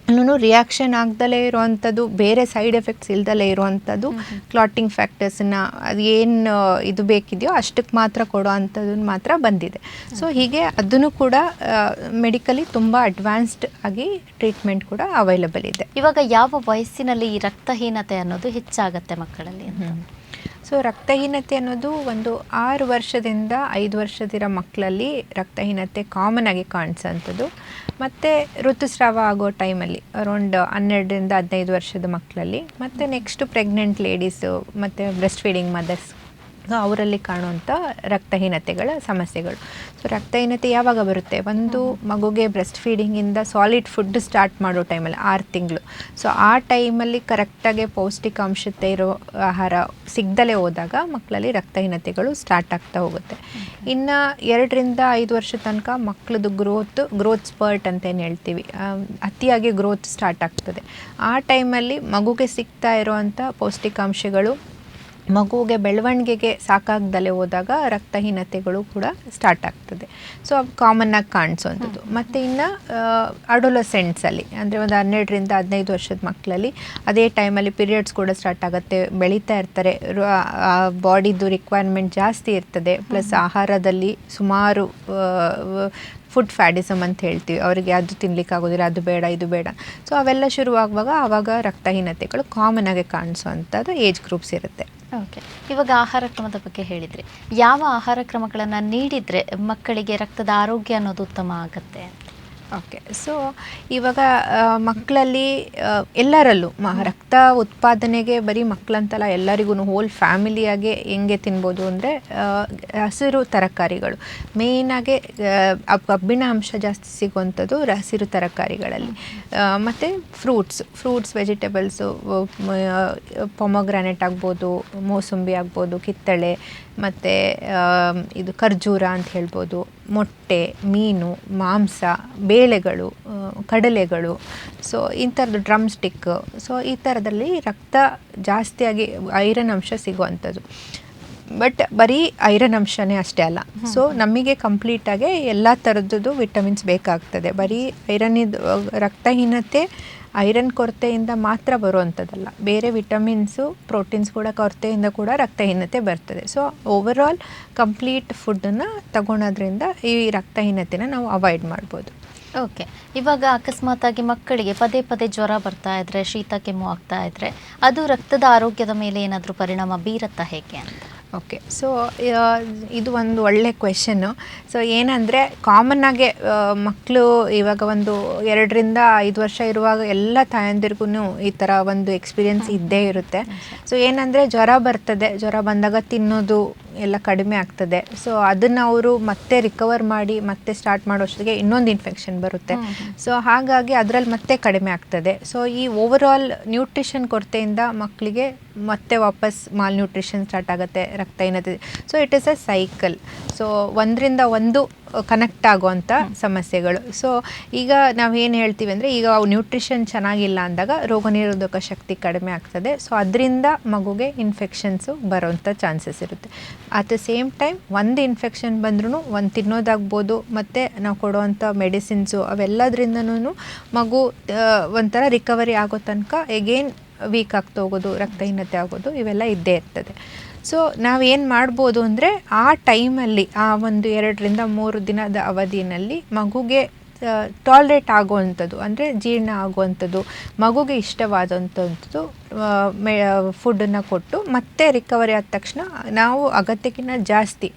[SPEAKER 2] ರಿಯಾಕ್ಷನ್ ಆಗ್ದಲೇ ಇರುವಂಥದ್ದು, ಬೇರೆ ಸೈಡ್ ಎಫೆಕ್ಟ್ಸ್ ಇಲ್ದಲೇ ಇರುವಂಥದ್ದು ಕ್ಲಾಟಿಂಗ್ ಫ್ಯಾಕ್ಟರ್ಸನ್ನ ಅದು ಏನು ಇದು ಬೇಕಿದೆಯೋ ಅಷ್ಟಕ್ಕೆ ಮಾತ್ರ ಕೊಡೋ ಅಂಥದ್ದನ್ನು ಮಾತ್ರ ಬಂದಿದೆ. ಸೊ ಹೀಗೆ ಅದನ್ನು ಕೂಡ ಮೆಡಿಕಲಿ ತುಂಬ ಅಡ್ವಾನ್ಸ್ಡ್ ಆಗಿ ಟ್ರೀಟ್ಮೆಂಟ್ ಕೂಡ ಅವೈಲಬಲ್ ಇದೆ.
[SPEAKER 1] ಇವಾಗ ಯಾವ ವಯಸ್ಸಿನಲ್ಲಿ ಈ ರಕ್ತಹೀನತೆ ಅನ್ನೋದು ಹೆಚ್ಚಾಗತ್ತೆ ಮಕ್ಕಳಲ್ಲಿ ಅಂತ?
[SPEAKER 2] ಸೊ ರಕ್ತಹೀನತೆ ಅನ್ನೋದು ಒಂದು 6 ವರ್ಷದಿಂದ 5 ವರ್ಷದಿರೋ ಮಕ್ಕಳಲ್ಲಿ ರಕ್ತಹೀನತೆ ಕಾಮನ್ ಆಗಿ ಕಾಣಿಸೋಂಥದ್ದು. ಮತ್ತು ಋತುಸ್ರಾವ ಆಗೋ ಟೈಮಲ್ಲಿ ಅರೌಂಡ್ 12ರಿಂದ 15 ವರ್ಷದ ಮಕ್ಕಳಲ್ಲಿ, ಮತ್ತು ನೆಕ್ಸ್ಟ್ ಪ್ರೆಗ್ನೆಂಟ್ ಲೇಡೀಸು ಮತ್ತು ಬ್ರೆಸ್ಟ್ ಫೀಡಿಂಗ್ ಮದರ್ಸ್ ಅವರಲ್ಲಿ ಕಾಣುವಂಥ ರಕ್ತಹೀನತೆಗಳ ಸಮಸ್ಯೆಗಳು. ಸೊ ರಕ್ತಹೀನತೆ ಯಾವಾಗ ಬರುತ್ತೆ? ಒಂದು ಮಗುಗೆ ಬ್ರೆಸ್ಟ್ ಫೀಡಿಂಗಿಂದ ಸಾಲಿಡ್ ಫುಡ್ ಸ್ಟಾರ್ಟ್ ಮಾಡೋ ಟೈಮಲ್ಲಿ 6 ತಿಂಗಳು. ಸೊ ಆ ಟೈಮಲ್ಲಿ ಕರೆಕ್ಟಾಗಿ ಪೌಷ್ಟಿಕಾಂಶತೆ ಇರೋ ಆಹಾರ ಸಿಗದಲೇ ಹೋದಾಗ ಮಕ್ಕಳಲ್ಲಿ ರಕ್ತಹೀನತೆಗಳು ಸ್ಟಾರ್ಟ್ ಆಗ್ತಾ ಹೋಗುತ್ತೆ. ಇನ್ನು 2ರಿಂದ 5 ವರ್ಷದ ತನಕ ಮಕ್ಕಳದು ಗ್ರೋತ್ ಸ್ಪರ್ಟ್ ಅಂತೇನು ಹೇಳ್ತೀವಿ, ಅತಿಯಾಗಿ ಗ್ರೋತ್ ಸ್ಟಾರ್ಟ್ ಆಗ್ತದೆ. ಆ ಟೈಮಲ್ಲಿ ಮಗುಗೆ ಸಿಗ್ತಾ ಇರೋವಂಥ ಪೌಷ್ಟಿಕಾಂಶಗಳು ಮಗುವಿಗೆ ಬೆಳವಣಿಗೆಗೆ ಸಾಕಾಗ್ದಲೇ ಹೋದಾಗ ರಕ್ತಹೀನತೆಗಳು ಕೂಡ ಸ್ಟಾರ್ಟ್ ಆಗ್ತದೆ. ಸೊ ಅದು ಕಾಮನ್ನಾಗಿ ಕಾಣಿಸೋವಂಥದ್ದು. ಮತ್ತು ಇನ್ನು ಅಡೋಲಸೆಂಟ್ಸಲ್ಲಿ ಅಂದರೆ ಒಂದು 12ರಿಂದ 15 ವರ್ಷದ ಮಕ್ಕಳಲ್ಲಿ ಅದೇ ಟೈಮಲ್ಲಿ ಪೀರಿಯಡ್ಸ್ ಕೂಡ ಸ್ಟಾರ್ಟ್ ಆಗುತ್ತೆ, ಬೆಳೀತಾ ಇರ್ತಾರೆ, ಬಾಡಿದು ರಿಕ್ವೈರ್ಮೆಂಟ್ ಜಾಸ್ತಿ ಇರ್ತದೆ. ಪ್ಲಸ್ ಆಹಾರದಲ್ಲಿ ಸುಮಾರು ಫುಡ್ ಫ್ಯಾಡಿಸಮ್ ಅಂತ ಹೇಳ್ತೀವಿ, ಅವರಿಗೆ ಅದು ತಿನ್ಲಿಕ್ಕೆ ಆಗೋದಿಲ್ಲ, ಅದು ಬೇಡ ಇದು ಬೇಡ. ಸೊ ಅವೆಲ್ಲ ಶುರುವಾಗುವಾಗ ಆವಾಗ ರಕ್ತಹೀನತೆಗಳು ಕಾಮನ್ ಆಗಿ ಕಾಣಿಸೋವಂಥದ್ದು ಏಜ್ ಗ್ರೂಪ್ಸ್ ಇರುತ್ತೆ.
[SPEAKER 1] ಓಕೆ, ಇವಾಗ ಆಹಾರ ಕ್ರಮದ ಬಗ್ಗೆ ಹೇಳಿದರೆ ಯಾವ ಆಹಾರ ಕ್ರಮಗಳನ್ನು ನೀಡಿದರೆ ಮಕ್ಕಳಿಗೆ ರಕ್ತದ ಆರೋಗ್ಯ ಅನ್ನೋದು ಉತ್ತಮ ಆಗುತ್ತೆ?
[SPEAKER 2] ಓಕೆ. ಸೊ ಇವಾಗ ಮಕ್ಕಳಲ್ಲಿ ಎಲ್ಲರಲ್ಲೂ ರಕ್ತ ಉತ್ಪಾದನೆಗೆ ಬರೀ ಮಕ್ಕಳಂತಲ್ಲ, ಎಲ್ಲರಿಗೂ ಹೋಲ್ ಫ್ಯಾಮಿಲಿಯಾಗೆ ಹೆಂಗೆ ತಿನ್ಬೋದು ಅಂದರೆ ಹಸಿರು ತರಕಾರಿಗಳು ಮೇಯ್ನಾಗಿ ಕಬ್ಬಿಣ ಅಂಶ ಜಾಸ್ತಿ ಸಿಗುವಂಥದ್ದು ಹಸಿರು ತರಕಾರಿಗಳಲ್ಲಿ. ಮತ್ತು ಫ್ರೂಟ್ಸ್ ವೆಜಿಟೇಬಲ್ಸು, ಪೊಮೊಗ್ರಾನೆಟ್ ಆಗ್ಬೋದು, ಮೋಸಂಬಿ ಆಗ್ಬೋದು, ಕಿತ್ತಳೆ, ಮತ್ತು ಇದು ಖರ್ಜೂರ ಅಂತ ಹೇಳ್ಬೋದು, ಮೊಟ್ಟೆ, ಮೀನು, ಮಾಂಸ, ಬೇಳೆಗಳು, ಕಡಲೆಗಳು, ಸೊ ಇಂಥದ್ದು ಡ್ರಮ್ ಸ್ಟಿಕ್. ಸೊ ಈ ಥರದಲ್ಲಿ ರಕ್ತ ಜಾಸ್ತಿಯಾಗಿ ಐರನ್ ಅಂಶ ಸಿಗುವಂಥದ್ದು. ಬಟ್ ಬರೀ ಐರನ್ ಅಂಶನೇ ಅಷ್ಟೇ ಅಲ್ಲ, ಸೊ ನಮಗೆ ಕಂಪ್ಲೀಟಾಗಿ ಎಲ್ಲ ಥರದ್ದು ವಿಟಮಿನ್ಸ್ ಬೇಕಾಗ್ತದೆ. ಬರೀ ರಕ್ತಹೀನತೆ ಐರನ್ ಕೊರತೆಯಿಂದ ಮಾತ್ರ ಬರುವಂಥದ್ದಲ್ಲ, ಬೇರೆ ವಿಟಮಿನ್ಸು, ಪ್ರೋಟೀನ್ಸ್ ಕೂಡ ಕೊರತೆಯಿಂದ ಕೂಡ ರಕ್ತಹೀನತೆ ಬರ್ತದೆ. ಸೊ ಓವರಾಲ್ ಕಂಪ್ಲೀಟ್ ಫುಡ್ಡನ್ನು ತಗೊಳೋದ್ರಿಂದ ಈ ರಕ್ತಹೀನತೆನ ನಾವು ಅವಾಯ್ಡ್ ಮಾಡ್ಬೋದು.
[SPEAKER 1] ಓಕೆ. ಇವಾಗ ಅಕಸ್ಮಾತಾಗಿ ಮಕ್ಕಳಿಗೆ ಪದೇ ಪದೇ ಜ್ವರ ಬರ್ತಾ ಇದ್ರೆ, ಶೀತ ಕೆಮ್ಮು ಆಗ್ತಾ ಇದ್ರೆ, ಅದು ರಕ್ತದ ಆರೋಗ್ಯದ ಮೇಲೆ ಏನಾದರೂ ಪರಿಣಾಮ ಬೀರುತ್ತಾ ಹೇಗೆ ಅಂತ?
[SPEAKER 2] ಓಕೆ. ಸೊ ಇದು ಒಂದು ಒಳ್ಳೆ ಕ್ವೆಶನ್ನು. ಸೊ ಏನಂದರೆ ಕಾಮನ್ನಾಗೆ ಮಕ್ಕಳು ಇವಾಗ ಒಂದು 2-5 ವರ್ಷ ಇರುವಾಗ ಎಲ್ಲ ತಾಯಂದಿರಿಗೂ ಈ ಥರ ಒಂದು ಎಕ್ಸ್ಪೀರಿಯೆನ್ಸ್ ಇದ್ದೇ ಇರುತ್ತೆ. ಸೊ ಏನಂದರೆ ಜ್ವರ ಬರ್ತದೆ, ಜ್ವರ ಬಂದಾಗ ತಿನ್ನೋದು ಎಲ್ಲ ಕಡಿಮೆ ಆಗ್ತದೆ. ಸೊ ಅದನ್ನು ಅವರು ಮತ್ತೆ ರಿಕವರ್ ಮಾಡಿ ಮತ್ತೆ ಸ್ಟಾರ್ಟ್ ಮಾಡೋಷ್ಟೊತ್ತಿಗೆ ಇನ್ನೊಂದು ಇನ್ಫೆಕ್ಷನ್ ಬರುತ್ತೆ. ಸೊ ಹಾಗಾಗಿ ಅದರಲ್ಲಿ ಮತ್ತೆ ಕಡಿಮೆ ಆಗ್ತದೆ. ಸೊ ಈ ಓವರಾಲ್ ನ್ಯೂಟ್ರಿಷನ್ ಕೊರತೆಯಿಂದ ಮಕ್ಕಳಿಗೆ ಮತ್ತೆ ವಾಪಸ್ ಮಾಲ್ ನ್ಯೂಟ್ರಿಷನ್ ಸ್ಟಾರ್ಟ್ ಆಗುತ್ತೆ, ರಕ್ತಹೀನತೆ. So it is a cycle. So ಒಂದರಿಂದ ಒಂದು ಕನೆಕ್ಟ್ ಆಗುವಂಥ ಸಮಸ್ಯೆಗಳು. ಸೊ ಈಗ ನಾವೇನು ಹೇಳ್ತೀವಿ ಅಂದರೆ, ಈಗ ನ್ಯೂಟ್ರಿಷನ್ ಚೆನ್ನಾಗಿಲ್ಲ ಅಂದಾಗ ರೋಗ ನಿರೋಧಕ ಶಕ್ತಿ ಕಡಿಮೆ ಆಗ್ತದೆ. ಸೊ ಅದರಿಂದ ಮಗುಗೆ ಇನ್ಫೆಕ್ಷನ್ಸು ಬರೋವಂಥ ಚಾನ್ಸಸ್ ಇರುತ್ತೆ. ಅಟ್ ದ ಸೇಮ್ ಟೈಮ್ ಒಂದು ಇನ್ಫೆಕ್ಷನ್ ಬಂದ್ರೂ ಒಂದು ತಿನ್ನೋದಾಗ್ಬೋದು, ಮತ್ತು ನಾವು ಕೊಡುವಂಥ ಮೆಡಿಸಿನ್ಸು ಅವೆಲ್ಲದ್ರಿಂದನೂ ಮಗು ಒಂಥರ ರಿಕವರಿ ಆಗೋ ತನಕ ಎಗೇನ್ ವೀಕ್ ಆಗ್ತಾ ಹೋಗೋದು, ರಕ್ತಹೀನತೆ ಆಗೋದು, ಇವೆಲ್ಲ ಇದ್ದೇ ಇರ್ತದೆ. ಸೊ ನಾವೇನು ಮಾಡ್ಬೋದು ಅಂದರೆ, ಆ ಟೈಮಲ್ಲಿ ಆ ಒಂದು 2-3 ದಿನದ ಅವಧಿಯಲ್ಲಿ ಮಗುಗೆ ಟಾಲ್ರೇಟ್ ಆಗುವಂಥದ್ದು, ಅಂದರೆ ಜೀರ್ಣ ಆಗುವಂಥದ್ದು, ಮಗುಗೆ ಇಷ್ಟವಾದಂಥದ್ದು ಫುಡ್ಡನ್ನು ಕೊಟ್ಟು ಮತ್ತೆ ರಿಕವರಿ ಆದ ತಕ್ಷಣ ನಾವು ಅಗತ್ಯಕ್ಕಿಂತ ಜಾಸ್ತಿ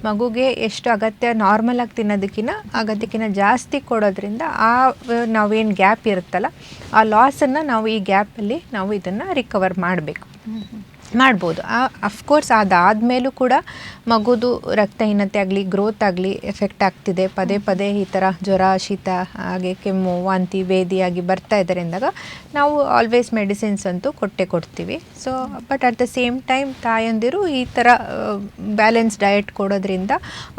[SPEAKER 2] ಮಗುಗೆ ಎಷ್ಟು ಅಗತ್ಯ ನಾರ್ಮಲಾಗಿ ತಿನ್ನೋದಕ್ಕಿಂತ ಅಗತ್ಯಕ್ಕಿಂತ ಜಾಸ್ತಿ ಕೊಡೋದ್ರಿಂದ ನಾವೇನು ಗ್ಯಾಪ್ ಇರುತ್ತಲ್ಲ, ಆ ಲಾಸನ್ನು ನಾವು ಈ ಗ್ಯಾಪಲ್ಲಿ ನಾವು ಇದನ್ನು ರಿಕವರ್ ಮಾಡ್ಬೋದು. ಅಫ್ಕೋರ್ಸ್ ಅದಾದಮೇಲೂ ಕೂಡ ಮಗುದು ರಕ್ತಹೀನತೆ ಆಗಲಿ, ಗ್ರೋತ್ ಆಗಲಿ ಎಫೆಕ್ಟ್ ಆಗ್ತಿದೆ. ಪದೇ ಈ ಥರ ಜ್ವರ, ಶೀತ, ಹಾಗೆ ಕೆಮ್ಮು, ವಾಂತಿ, ಭೇದಿಯಾಗಿ ಬರ್ತಾ ಇದ್ದಾರೆ ಅಂದಾಗ ನಾವು ಆಲ್ವೇಸ್ ಮೆಡಿಸಿನ್ಸ್ ಅಂತೂ ಕೊಡ್ತೀವಿ. So but at the same time ತಾಯಂದಿರು ಈ ಥರ ಬ್ಯಾಲೆನ್ಸ್ ಡಯಟ್ ಕೊಡೋದ್ರಿಂದ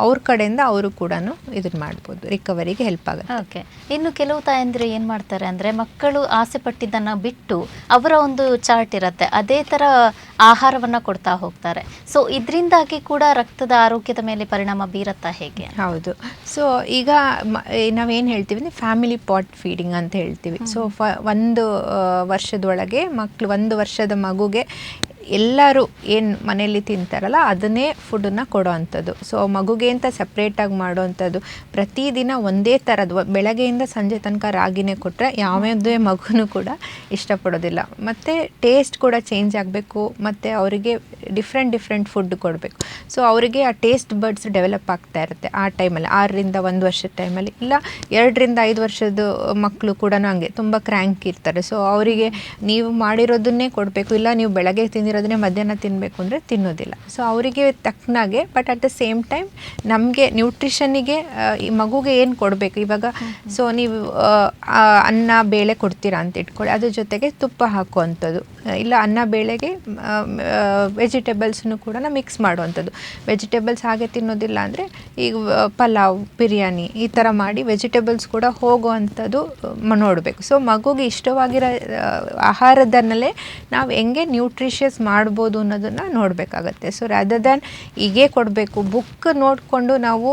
[SPEAKER 2] ಅವ್ರ ಕಡೆಯಿಂದ ಅವರು ಕೂಡ ಇದನ್ನು ಮಾಡ್ಬೋದು, ರಿಕವರಿಗೆ ಹೆಲ್ಪ್ ಆಗುತ್ತೆ.
[SPEAKER 1] ಓಕೆ. ಇನ್ನು ಕೆಲವು ತಾಯಂದಿರು ಏನು ಮಾಡ್ತಾರೆ ಅಂದರೆ, ಮಕ್ಕಳು ಆಸೆ ಪಟ್ಟಿದ್ದನ್ನು ಬಿಟ್ಟು ಅವರ ಒಂದು ಚಾರ್ಟ್ ಇರುತ್ತೆ, ಅದೇ ಥರ ಆಹಾರವನ್ನು ಕೊಡ್ತಾ ಹೋಗ್ತಾರೆ. ಸೊ ಇದರಿಂದಾಗಿ ಕೂಡ ರಕ್ತದ ಆರೋಗ್ಯದ ಮೇಲೆ ಪರಿಣಾಮ ಬೀರುತ್ತಾ ಹೇಗೆ?
[SPEAKER 2] ಹೌದು. ಸೊ ಈಗ ನಾವೇನು ಹೇಳ್ತೀವಿ ಅಂದರೆ ಫ್ಯಾಮಿಲಿ ಪಾಟ್ ಫೀಡಿಂಗ್ ಅಂತ ಹೇಳ್ತೀವಿ. ಸೊ ಒಂದು ವರ್ಷದೊಳಗೆ ಮಕ್ಕಳು, 1 ವರ್ಷದ ಮಗುಗೆ ಎಲ್ಲರೂ ಏನು ಮನೆಯಲ್ಲಿ ತಿಂತಾರಲ್ಲ ಅದನ್ನೇ ಫುಡನ್ನು ಕೊಡೋ ಅಂಥದ್ದು. ಸೊ ಮಗುಗೆ ಅಂತ ಸಪ್ರೇಟಾಗಿ ಮಾಡೋವಂಥದ್ದು. ಪ್ರತಿದಿನ ಒಂದೇ ಥರದ್ದು ಬೆಳಗ್ಗೆಯಿಂದ ಸಂಜೆ ತನಕ ರಾಗಿನೇ ಕೊಟ್ಟರೆ ಯಾವುದೇ ಮಗುನೂ ಕೂಡ ಇಷ್ಟಪಡೋದಿಲ್ಲ. ಮತ್ತು ಟೇಸ್ಟ್ ಕೂಡ ಚೇಂಜ್ ಆಗಬೇಕು, ಮತ್ತು ಅವರಿಗೆ ಡಿಫ್ರೆಂಟ್ ಫುಡ್ ಕೊಡಬೇಕು. ಸೊ ಅವರಿಗೆ ಆ ಟೇಸ್ಟ್ ಬರ್ಡ್ಸ್ ಡೆವಲಪ್ ಆಗ್ತಾ ಇರುತ್ತೆ ಆ ಟೈಮಲ್ಲಿ, 6-1 ವರ್ಷದ ಟೈಮಲ್ಲಿ. ಇಲ್ಲ 2-5 ವರ್ಷದ ಮಕ್ಕಳು ಕೂಡ ಹಂಗೆ ತುಂಬ ಕ್ರ್ಯಾಂಕ್ ಇರ್ತಾರೆ. ಸೊ ಅವರಿಗೆ ನೀವು ಮಾಡಿರೋದನ್ನೇ ಕೊಡಬೇಕು, ಇಲ್ಲ ನೀವು ಬೆಳಗ್ಗೆ ತಿಂದಿರೋದನ್ನೇ ಮಧ್ಯಾಹ್ನ ತಿನ್ನಬೇಕು ಅಂದರೆ ತಿನ್ನೋದಿಲ್ಲ. ಸೊ ಅವರಿಗೆ ತಕ್ಕನಾಗೆ, but at the same time ನಮಗೆ ನ್ಯೂಟ್ರಿಷನ್ನಿಗೆ ಈ ಮಗುಗೆ ಏನು ಕೊಡಬೇಕು ಇವಾಗ. ಸೊ ನೀವು ಅನ್ನ ಬೇಳೆ ಕೊಡ್ತೀರಾ ಅಂತ ಇಟ್ಕೊಳ್ಳಿ, ಅದ್ರ ಜೊತೆಗೆ ತುಪ್ಪ ಹಾಕುವಂಥದ್ದು, ಇಲ್ಲ ಅನ್ನ ಬೇಳೆಗೆ ವೆಜಿಟೇಬಲ್ಸ್ನು ಕೂಡ ಮಿಕ್ಸ್ ಮಾಡುವಂಥದ್ದು. ವೆಜಿಟೇಬಲ್ಸ್ ಹಾಗೆ ತಿನ್ನೋದಿಲ್ಲ ಅಂದರೆ ಈಗ ಪಲಾವ್, ಬಿರಿಯಾನಿ ಈ ಥರ ಮಾಡಿ ವೆಜಿಟೇಬಲ್ಸ್ ಕೂಡ ಹೋಗುವಂಥದ್ದು ನೋಡಬೇಕು. ಸೊ ಮಗುಗೆ ಇಷ್ಟವಾಗಿರೋ ಆಹಾರದನ್ನಲ್ಲೇ ನಾವು ಹೆಂಗೆ ನ್ಯೂಟ್ರಿಷಿಯಸ್ ಮಾಡ್ಬೋದು ಅನ್ನೋದನ್ನು ನೋಡಬೇಕಾಗತ್ತೆ. ಸೊ ರಾದರ್ ದ್ಯಾನ್ ಹೀಗೆ ಕೊಡಬೇಕು, ಬುಕ್ ನೋಡಿಕೊಂಡು ನಾವು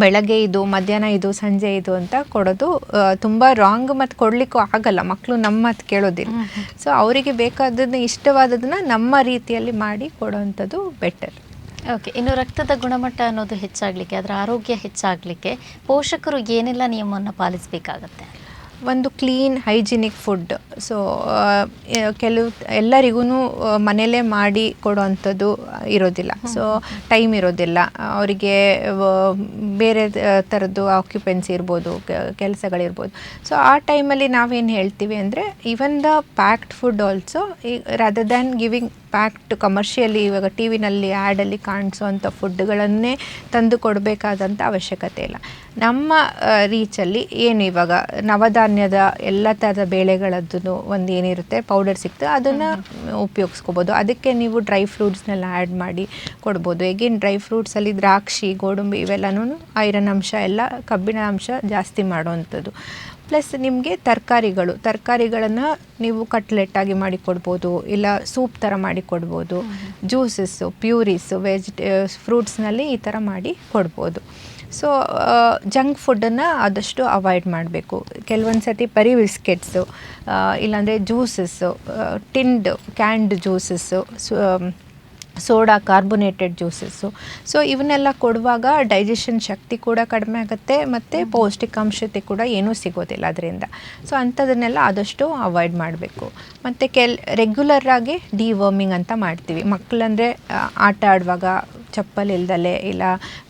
[SPEAKER 2] ಬೆಳಗ್ಗೆ ಇದು, ಮಧ್ಯಾಹ್ನ ಇದು, ಸಂಜೆ ಇದು ಅಂತ ಕೊಡೋದು ತುಂಬ ರಾಂಗ್, ಮತ್ತು ಕೊಡಲಿಕ್ಕೂ ಆಗಲ್ಲ, ಮಕ್ಕಳು ನಮ್ಮ ಮಾತು ಕೇಳೋದಿಲ್ಲ. ಸೊ ಅವರಿಗೆ ಬೇಕಾದದನ್ನ, ಇಷ್ಟವಾದದನ್ನು ನಮ್ಮ ರೀತಿಯಲ್ಲಿ ಮಾಡಿ ಕೊಡೋವಂಥದ್ದು ಬೆಟರ್.
[SPEAKER 1] ಓಕೆ. ಇನ್ನು ರಕ್ತದ ಗುಣಮಟ್ಟ ಅನ್ನೋದು ಹೆಚ್ಚಾಗಲಿಕ್ಕೆ, ಅದರ ಆರೋಗ್ಯ ಹೆಚ್ಚಾಗಲಿಕ್ಕೆ ಪೋಷಕರು ಏನೆಲ್ಲ ನಿಯಮವನ್ನು ಪಾಲಿಸಬೇಕಾಗತ್ತೆ?
[SPEAKER 2] ಒಂದು ಕ್ಲೀನ್ ಹೈಜಿನಿಕ್ ಫುಡ್. ಸೊ ಎಲ್ಲರಿಗೂ ಮನೇಲೇ ಮಾಡಿ ಕೊಡೋವಂಥದ್ದು ಇರೋದಿಲ್ಲ. ಸೊ ಟೈಮ್ ಇರೋದಿಲ್ಲ ಅವರಿಗೆ, ಬೇರೆ ಥರದ್ದು ಆಕ್ಯುಪೆನ್ಸಿ ಇರ್ಬೋದು, ಕೆಲಸಗಳಿರ್ಬೋದು. ಸೊ ಆ ಟೈಮಲ್ಲಿ ನಾವೇನು ಹೇಳ್ತೀವಿ ಅಂದರೆ, even the packed food also, rather than giving packed commercially, ಇವಾಗ ಟಿ ವಿನಲ್ಲಿ ಆ್ಯಡಲ್ಲಿ ಕಾಣಿಸೋವಂಥ ಫುಡ್ಗಳನ್ನೇ ತಂದು ಕೊಡಬೇಕಾದಂಥ ಅವಶ್ಯಕತೆ ಇಲ್ಲ. ನಮ್ಮ ರೀಚಲ್ಲಿ ಏನು ಇವಾಗ ನವಧಾನ್ಯದ ಎಲ್ಲ ಥರದ ಬೇಳೆಗಳದ್ದು ಒಂದು ಏನಿರುತ್ತೆ ಪೌಡರ್ ಸಿಗ್ತದೆ, ಅದನ್ನು ಉಪಯೋಗಿಸ್ಕೋಬೋದು. ಅದಕ್ಕೆ ನೀವು ಡ್ರೈ ಫ್ರೂಟ್ಸ್ನೆಲ್ಲ ಆ್ಯಡ್ ಮಾಡಿ ಕೊಡ್ಬೋದು. ಎಗೇನ್ ಡ್ರೈ ಫ್ರೂಟ್ಸಲ್ಲಿ ದ್ರಾಕ್ಷಿ, ಗೋಡಂಬಿ ಇವೆಲ್ಲನೂ ಐರನ್ ಅಂಶ, ಎಲ್ಲ ಕಬ್ಬಿಣ ಅಂಶ ಜಾಸ್ತಿ ಮಾಡೋವಂಥದ್ದು. ಪ್ಲಸ್ ನಿಮಗೆ ತರಕಾರಿಗಳನ್ನು ನೀವು ಕಟ್ಲೆಟ್ಟಾಗಿ ಮಾಡಿ ಕೊಡ್ಬೋದು, ಇಲ್ಲ ಸೂಪ್ ಥರ ಮಾಡಿ ಕೊಡ್ಬೋದು. ಜ್ಯೂಸಸ್ಸು, ಪ್ಯೂರೀಸು, ಫ್ರೂಟ್ಸ್ನಲ್ಲಿ ಈ ಥರ ಮಾಡಿ ಕೊಡ್ಬೋದು. ಸೊ ಜಂಕ್ ಫುಡ್ಡನ್ನು ಆದಷ್ಟು ಅವಾಯ್ಡ್ ಮಾಡಬೇಕು. ಕೆಲವೊಂದು ಸರ್ತಿ ಬರೀ ಬಿಸ್ಕೆಟ್ಸು, ಇಲ್ಲಾಂದರೆ juices, canned juices, soda carbonated juices. So ಇವನ್ನೆಲ್ಲ ಕೊಡುವಾಗ ಡೈಜೆಷನ್ ಶಕ್ತಿ ಕೂಡ ಕಡಿಮೆ ಆಗುತ್ತೆ, ಮತ್ತು ಪೌಷ್ಟಿಕಾಂಶತೆ ಕೂಡ ಏನೂ ಸಿಗೋದಿಲ್ಲ ಅದರಿಂದ. ಸೊ ಅಂಥದನ್ನೆಲ್ಲ ಆದಷ್ಟು ಅವಾಯ್ಡ್ ಮಾಡಬೇಕು. ಮತ್ತು ರೆಗ್ಯುಲರಾಗಿ ಡಿವರ್ಮಿಂಗ್ ಅಂತ ಮಾಡ್ತೀವಿ. ಮಕ್ಕಳಂದರೆ ಆಟ ಆಡುವಾಗ ಚಪ್ಪಲಿ ಇಲ್ದಲೆ, ಇಲ್ಲ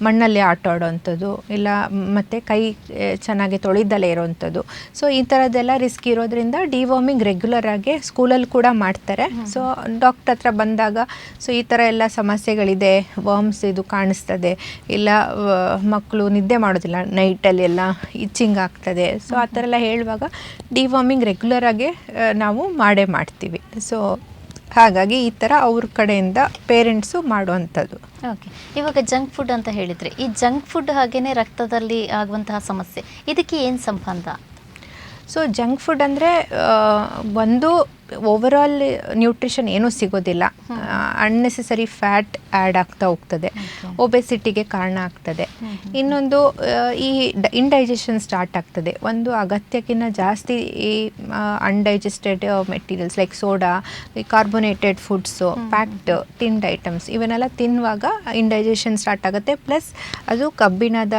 [SPEAKER 2] ಮಣ್ಣಲ್ಲಿ ಆಟ ಆಡೋವಂಥದ್ದು, ಇಲ್ಲ ಮತ್ತು ಕೈ ಚೆನ್ನಾಗಿ ತೊಳಿದಲೇ ಇರೋವಂಥದ್ದು. ಸೊ ಈ ಥರದ್ದೆಲ್ಲ ರಿಸ್ಕ್ ಇರೋದ್ರಿಂದ ಡಿವರ್ಮಿಂಗ್ ರೆಗ್ಯುಲರಾಗಿ ಸ್ಕೂಲಲ್ಲಿ ಕೂಡ ಮಾಡ್ತಾರೆ. ಸೊ ಡಾಕ್ಟರ್ ಹತ್ರ ಬಂದಾಗ, ಸೊ ಈ ಥರ ಎಲ್ಲ ಸಮಸ್ಯೆಗಳಿದೆ, ವರ್ಮ್ಸ್ ಇದು ಕಾಣಿಸ್ತದೆ, ಇಲ್ಲ ಮಕ್ಕಳು ನಿದ್ದೆ ಮಾಡೋದಿಲ್ಲ ನೈಟಲ್ಲಿ, ಎಲ್ಲ ಇಚ್ಚಿಂಗ್ ಆಗ್ತದೆ. ಸೊ ಆ ಥರ ಎಲ್ಲ ಹೇಳುವಾಗ ಡಿವರ್ಮಿಂಗ್ ರೆಗ್ಯುಲರಾಗಿ ನಾವು ಮಾಡ್ತೀವಿ. ಸೊ ಹಾಗಾಗಿ ಈ ಥರ ಅವ್ರ ಕಡೆಯಿಂದ ಪೇರೆಂಟ್ಸು ಮಾಡುವಂಥದ್ದು.
[SPEAKER 1] ಓಕೆ, ಇವಾಗ ಜಂಕ್ ಫುಡ್ ಅಂತ ಹೇಳಿದರೆ, ಈ ಜಂಕ್ ಫುಡ್ ಹಾಗೆಯೇ ರಕ್ತದಲ್ಲಿ ಆಗುವಂತಹ ಸಮಸ್ಯೆ, ಇದಕ್ಕೆ ಏನು ಸಂಬಂಧ?
[SPEAKER 2] ಸೊ ಜಂಕ್ ಫುಡ್ ಅಂದರೆ ಒಂದು ಓವರಾಲ್ ನ್ಯೂಟ್ರಿಷನ್ ಏನೂ ಸಿಗೋದಿಲ್ಲ, ಅನ್ನೆಸೆಸರಿ ಫ್ಯಾಟ್ ಆ್ಯಡ್ ಆಗ್ತಾ ಹೋಗ್ತದೆ, ಒಬೆಸಿಟಿಗೆ ಕಾರಣ ಆಗ್ತದೆ. ಇನ್ನೊಂದು ಈ ಇಂಡೈಜೆಷನ್ ಸ್ಟಾರ್ಟ್ ಆಗ್ತದೆ. ಒಂದು ಅಗತ್ಯಕ್ಕಿಂತ ಜಾಸ್ತಿ ಈ ಅನ್ಡೈಜೆಸ್ಟೆಡ್ ಮೆಟೀರಿಯಲ್ಸ್ ಲೈಕ್ ಸೋಡಾ, ಈ ಕಾರ್ಬೋನೇಟೆಡ್ ಫುಡ್ಸು, ಪ್ಯಾಕ್ಡ್ ಟಿನ್ಡ್ ಐಟಮ್ಸ್ ಇವನ್ನೆಲ್ಲ ತಿನ್ನುವಾಗ ಇಂಡೈಜೆಷನ್ ಸ್ಟಾರ್ಟ್ ಆಗುತ್ತೆ. ಪ್ಲಸ್ ಅದು ಕಬ್ಬಿಣದ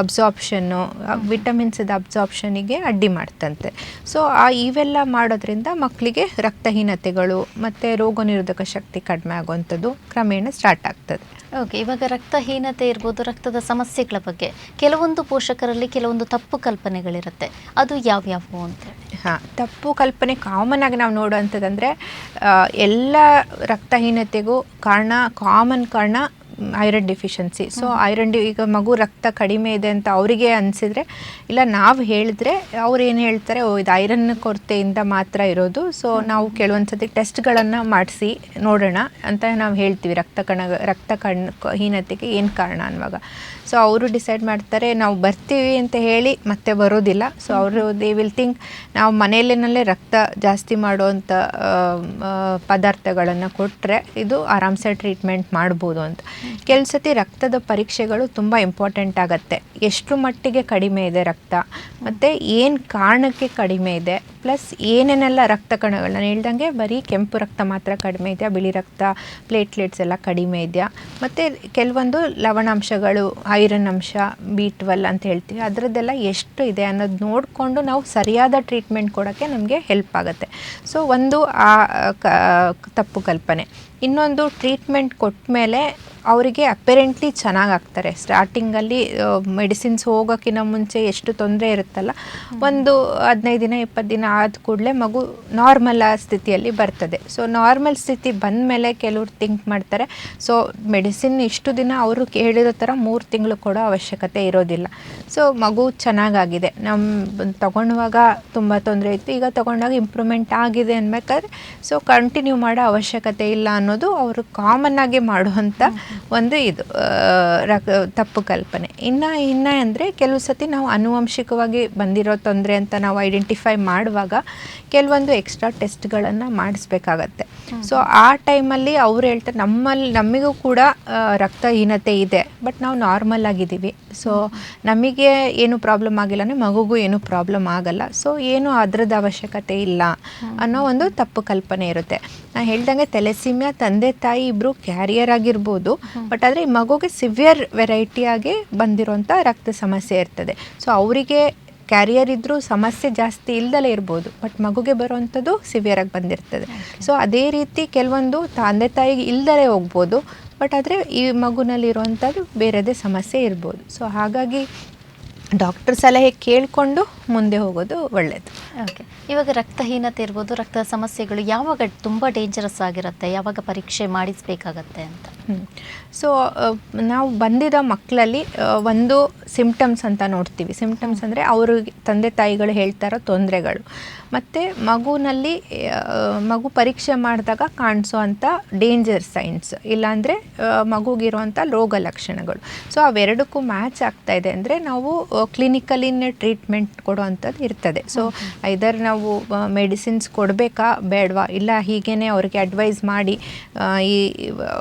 [SPEAKER 2] ಅಬ್ಸಾರ್ಪ್ಷನ್ನು, ವಿಟಮಿನ್ಸ್ದ ಅಬ್ಸಾರ್ಪ್ಷನಿಗೆ ಅಡ್ಡಿ ಮಾಡ್ತಂತೆ. ಸೊ ಇವೆಲ್ಲ ಮಾಡೋದ್ರಿಂದ ಮಕ್ಕಳಿಗೆ ರಕ್ತಹೀನತೆಗಳು ಮತ್ತು ರೋಗ ನಿರೋಧಕ ಶಕ್ತಿ ಕಡಿಮೆ ಆಗುವಂಥದ್ದು ಕ್ರಮೇಣ ಸ್ಟಾರ್ಟ್ ಆಗ್ತದೆ.
[SPEAKER 1] ಓಕೆ, ಇವಾಗ ರಕ್ತಹೀನತೆ ಇರ್ಬೋದು, ರಕ್ತದ ಸಮಸ್ಯೆಗಳ ಬಗ್ಗೆ ಕೆಲವೊಂದು ಪೋಷಕರಲ್ಲಿ ಕೆಲವೊಂದು ತಪ್ಪು ಕಲ್ಪನೆಗಳಿರುತ್ತೆ, ಅದು ಯಾವ್ಯಾವು ಅಂತೇಳಿ?
[SPEAKER 2] ತಪ್ಪು ಕಲ್ಪನೆ ಕಾಮನ್ ಆಗಿ ನಾವು ನೋಡುವಂಥದ್ದಂದರೆ, ಎಲ್ಲ ರಕ್ತಹೀನತೆಗೂ ಕಾಮನ್ ಕಾರಣ ಐರನ್ ಡೆಫಿಷಿಯನ್ಸಿ. ಸೊ ಈಗ ಮಗು ರಕ್ತ ಕಡಿಮೆ ಇದೆ ಅಂತ ಅವರಿಗೆ ಅನಿಸಿದರೆ, ಇಲ್ಲ ನಾವು ಹೇಳಿದ್ರೆ ಅವ್ರು ಏನು ಹೇಳ್ತಾರೆ, ಇದು ಐರನ್ ಕೊರತೆಯಿಂದ ಮಾತ್ರ ಇರೋದು, ಸೊ ನಾವು ಕೆಲವೊಂದು ಸತಿ ಟೆಸ್ಟ್ಗಳನ್ನು ಮಾಡಿಸಿ ನೋಡೋಣ ಅಂತ ನಾವು ಹೇಳ್ತೀವಿ, ರಕ್ತ ಹೀನತೆಗೆ ಏನು ಕಾರಣ ಅನ್ನುವಾಗ. ಸೊ ಅವರು ಡಿಸೈಡ್ ಮಾಡ್ತಾರೆ, ನಾವು ಬರ್ತೀವಿ ಅಂತ ಹೇಳಿ ಮತ್ತೆ ಬರೋದಿಲ್ಲ. ಸೊ ಅವರು ದೇ ವಿಲ್ ಥಿಂಕ್ ನಾವು ಮನೆಯಲ್ಲೇ ರಕ್ತ ಜಾಸ್ತಿ ಮಾಡುವಂಥ ಪದಾರ್ಥಗಳನ್ನು ಕೊಟ್ಟರೆ ಇದು ಆರಾಮ್ಸೆ ಟ್ರೀಟ್ಮೆಂಟ್ ಮಾಡ್ಬೋದು ಅಂತ. ಕೆಲವು ಸತಿ ರಕ್ತದ ಪರೀಕ್ಷೆಗಳು ತುಂಬ ಇಂಪಾರ್ಟೆಂಟ್ ಆಗುತ್ತೆ. ಎಷ್ಟು ಮಟ್ಟಿಗೆ ಕಡಿಮೆ ಇದೆ ರಕ್ತ, ಮತ್ತು ಏನು ಕಾರಣಕ್ಕೆ ಕಡಿಮೆ ಇದೆ, ಪ್ಲಸ್ ಏನೇನೆಲ್ಲ ರಕ್ತ ಕಣಗಳು, ನಾನು ಹೇಳ್ದಂಗೆ ಬರೀ ಕೆಂಪು ರಕ್ತ ಮಾತ್ರ ಕಡಿಮೆ ಇದೆಯಾ, ಬಿಳಿ ರಕ್ತ, ಪ್ಲೇಟ್ಲೆಟ್ಸ್ ಎಲ್ಲ ಕಡಿಮೆ ಇದೆಯಾ, ಮತ್ತು ಕೆಲವೊಂದು ಲವಣಾಂಶಗಳು, ಐರನ್ ಅಂಶ, B12 ಅಂತ ಹೇಳ್ತೀವಿ, ಅದರದ್ದೆಲ್ಲ ಎಷ್ಟು ಇದೆ ಅನ್ನೋದು ನೋಡಿಕೊಂಡು ನಾವು ಸರಿಯಾದ ಟ್ರೀಟ್ಮೆಂಟ್ ಕೊಡೋಕ್ಕೆ ನಮಗೆ ಹೆಲ್ಪ್ ಆಗುತ್ತೆ. ಸೊ ಒಂದು ತಪ್ಪು ಕಲ್ಪನೆ. ಇನ್ನೊಂದು, ಟ್ರೀಟ್ಮೆಂಟ್ ಕೊಟ್ಟ ಮೇಲೆ ಅವರಿಗೆ ಅಪೆರೆಂಟ್ಲಿ ಚೆನ್ನಾಗಾಗ್ತಾರೆ. ಸ್ಟಾರ್ಟಿಂಗಲ್ಲಿ ಮೆಡಿಸಿನ್ಸ್ ಹೋಗೋಕ್ಕಿಂತ ಮುಂಚೆ ಎಷ್ಟು ತೊಂದರೆ ಇರುತ್ತಲ್ಲ, ಒಂದು 15 ದಿನ 20 ದಿನ ಆದ ಕೂಡಲೇ ಮಗು ನಾರ್ಮಲ್ ಸ್ಥಿತಿಯಲ್ಲಿ ಬರ್ತದೆ. ಸೊ ನಾರ್ಮಲ್ ಸ್ಥಿತಿ ಬಂದ ಮೇಲೆ ಕೆಲವ್ರು ಥಿಂಕ್ ಮಾಡ್ತಾರೆ, ಸೊ ಮೆಡಿಸಿನ್ ಇಷ್ಟು ದಿನ ಅವರು ಹೇಳಿರೋ ಥರ 3 ತಿಂಗಳು ಕೊಡೋ ಅವಶ್ಯಕತೆ ಇರೋದಿಲ್ಲ. ಸೊ ಮಗು ಚೆನ್ನಾಗಾಗಿದೆ, ತಗೊಳ್ಳುವಾಗ ತುಂಬ ತೊಂದರೆ ಇತ್ತು, ಈಗ ತಗೊಂಡಾಗ ಇಂಪ್ರೂವ್ಮೆಂಟ್ ಆಗಿದೆ ಅನ್ಬೇಕಾದ್ರೆ ಸೊ ಕಂಟಿನ್ಯೂ ಮಾಡೋ ಅವಶ್ಯಕತೆ ಇಲ್ಲ ಅನ್ನೋದು ಅವರು ಕಾಮನ್ನಾಗಿ ಮಾಡುವಂಥ ಒಂದು ಇದು ತಪ್ಪು ಕಲ್ಪನೆ. ಇನ್ನು ಅಂದರೆ ಕೆಲವು ಸತಿ ನಾವು ಆನುವಂಶಿಕವಾಗಿ ಬಂದಿರೋ ತೊಂದರೆ ಅಂತ ನಾವು ಐಡೆಂಟಿಫೈ ಮಾಡುವಾಗ ಕೆಲವೊಂದು ಎಕ್ಸ್ಟ್ರಾ ಟೆಸ್ಟ್ಗಳನ್ನು ಮಾಡಿಸ್ಬೇಕಾಗತ್ತೆ. ಸೊ ಆ ಟೈಮಲ್ಲಿ ಅವ್ರು ಹೇಳ್ತಾರೆ, ನಮಗೂ ಕೂಡ ರಕ್ತಹೀನತೆ ಇದೆ, ಬಟ್ ನಾವು ನಾರ್ಮಲ್ ಆಗಿದ್ದೀವಿ, ಸೊ ನಮಗೆ ಏನು ಪ್ರಾಬ್ಲಮ್ ಆಗಿಲ್ಲ ಅಂದರೆ ಮಗುಗೂ ಏನು ಪ್ರಾಬ್ಲಮ್ ಆಗಲ್ಲ, ಸೊ ಏನು ಅದರದ್ದು ಅವಶ್ಯಕತೆ ಇಲ್ಲ ಅನ್ನೋ ಒಂದು ತಪ್ಪು ಕಲ್ಪನೆ ಇರುತ್ತೆ. ನಾನು ಹೇಳ್ದಂಗೆ ಥೆಲೆಸೀಮಿಯಾ ತಂದೆ ತಾಯಿ ಇಬ್ಬರು ಕ್ಯಾರಿಯರ್ ಆಗಿರ್ಬೋದು, ಬಟ್ ಆದರೆ ಈ ಮಗುಗೆ ಸಿವಿಯರ್ ವೆರೈಟಿಯಾಗಿ ಬಂದಿರೋಂಥ ರಕ್ತ ಸಮಸ್ಯೆ ಇರ್ತದೆ. ಸೊ ಅವರಿಗೆ ಕ್ಯಾರಿಯರ್ ಇದ್ದರೂ ಸಮಸ್ಯೆ ಜಾಸ್ತಿ ಇಲ್ದಲೇ ಇರ್ಬೋದು, ಬಟ್ ಮಗುಗೆ ಬರುವಂಥದ್ದು ಸಿವಿಯರಾಗಿ ಬಂದಿರ್ತದೆ. ಸೊ ಅದೇ ರೀತಿ ಕೆಲವೊಂದು ತಂದೆ ತಾಯಿಗೆ ಇಲ್ದಲೇ ಹೋಗ್ಬೋದು, ಬಟ್ ಆದರೆ ಈ ಮಗುನಲ್ಲಿರುವಂಥದ್ದು ಬೇರೆದೇ ಸಮಸ್ಯೆ ಇರ್ಬೋದು. ಸೊ ಹಾಗಾಗಿ ಡಾಕ್ಟರ್ ಸಲಹೆ ಕೇಳಿಕೊಂಡು ಮುಂದೆ ಹೋಗೋದು ಒಳ್ಳೆಯದು.
[SPEAKER 1] ಓಕೆ, ಇವಾಗ ರಕ್ತಹೀನತೆ ಇರ್ಬೋದು, ರಕ್ತ ಸಮಸ್ಯೆಗಳು ಯಾವಾಗ ತುಂಬ ಡೇಂಜರಸ್ ಆಗಿರುತ್ತೆ, ಯಾವಾಗ ಪರೀಕ್ಷೆ ಮಾಡಿಸಬೇಕಾಗತ್ತೆ ಅಂತ?
[SPEAKER 2] ಸೊ ನಾವು ಬಂದಿದ್ದ ಮಕ್ಕಳಲ್ಲಿ ಒಂದು ಸಿಂಪ್ಟಮ್ಸ್ ಅಂತ ನೋಡ್ತೀವಿ. ಸಿಂಪ್ಟಮ್ಸ್ ಅಂದರೆ ಅವ್ರಿಗೆ ತಂದೆ ತಾಯಿಗಳು ಹೇಳ್ತಾರೋ ತೊಂದರೆಗಳು, ಮತ್ತು ಮಗುನಲ್ಲಿ ಮಗು ಪರೀಕ್ಷೆ ಮಾಡಿದಾಗ ಕಾಣಿಸೋ ಅಂಥ ಡೇಂಜರ್ ಸೈನ್ಸ್, ಇಲ್ಲಾಂದರೆ ಮಗುಗಿರುವಂಥ ರೋಗ ಲಕ್ಷಣಗಳು. ಸೊ ಅವೆರಡಕ್ಕೂ ಮ್ಯಾಚ್ ಆಗ್ತಾ ಇದೆ ಅಂದರೆ ನಾವು ಕ್ಲಿನಿಕಲಿನೇ ಟ್ರೀಟ್ಮೆಂಟ್ ಕೊಡುವಂಥದ್ದು ಇರ್ತದೆ. ಸೊ ಐದರ್ ನಾವು ಮೆಡಿಸಿನ್ಸ್ ಕೊಡಬೇಕಾ ಬೇಡವಾ, ಇಲ್ಲ ಹೀಗೇ ಅವ್ರಿಗೆ ಅಡ್ವೈಸ್ ಮಾಡಿ ಈ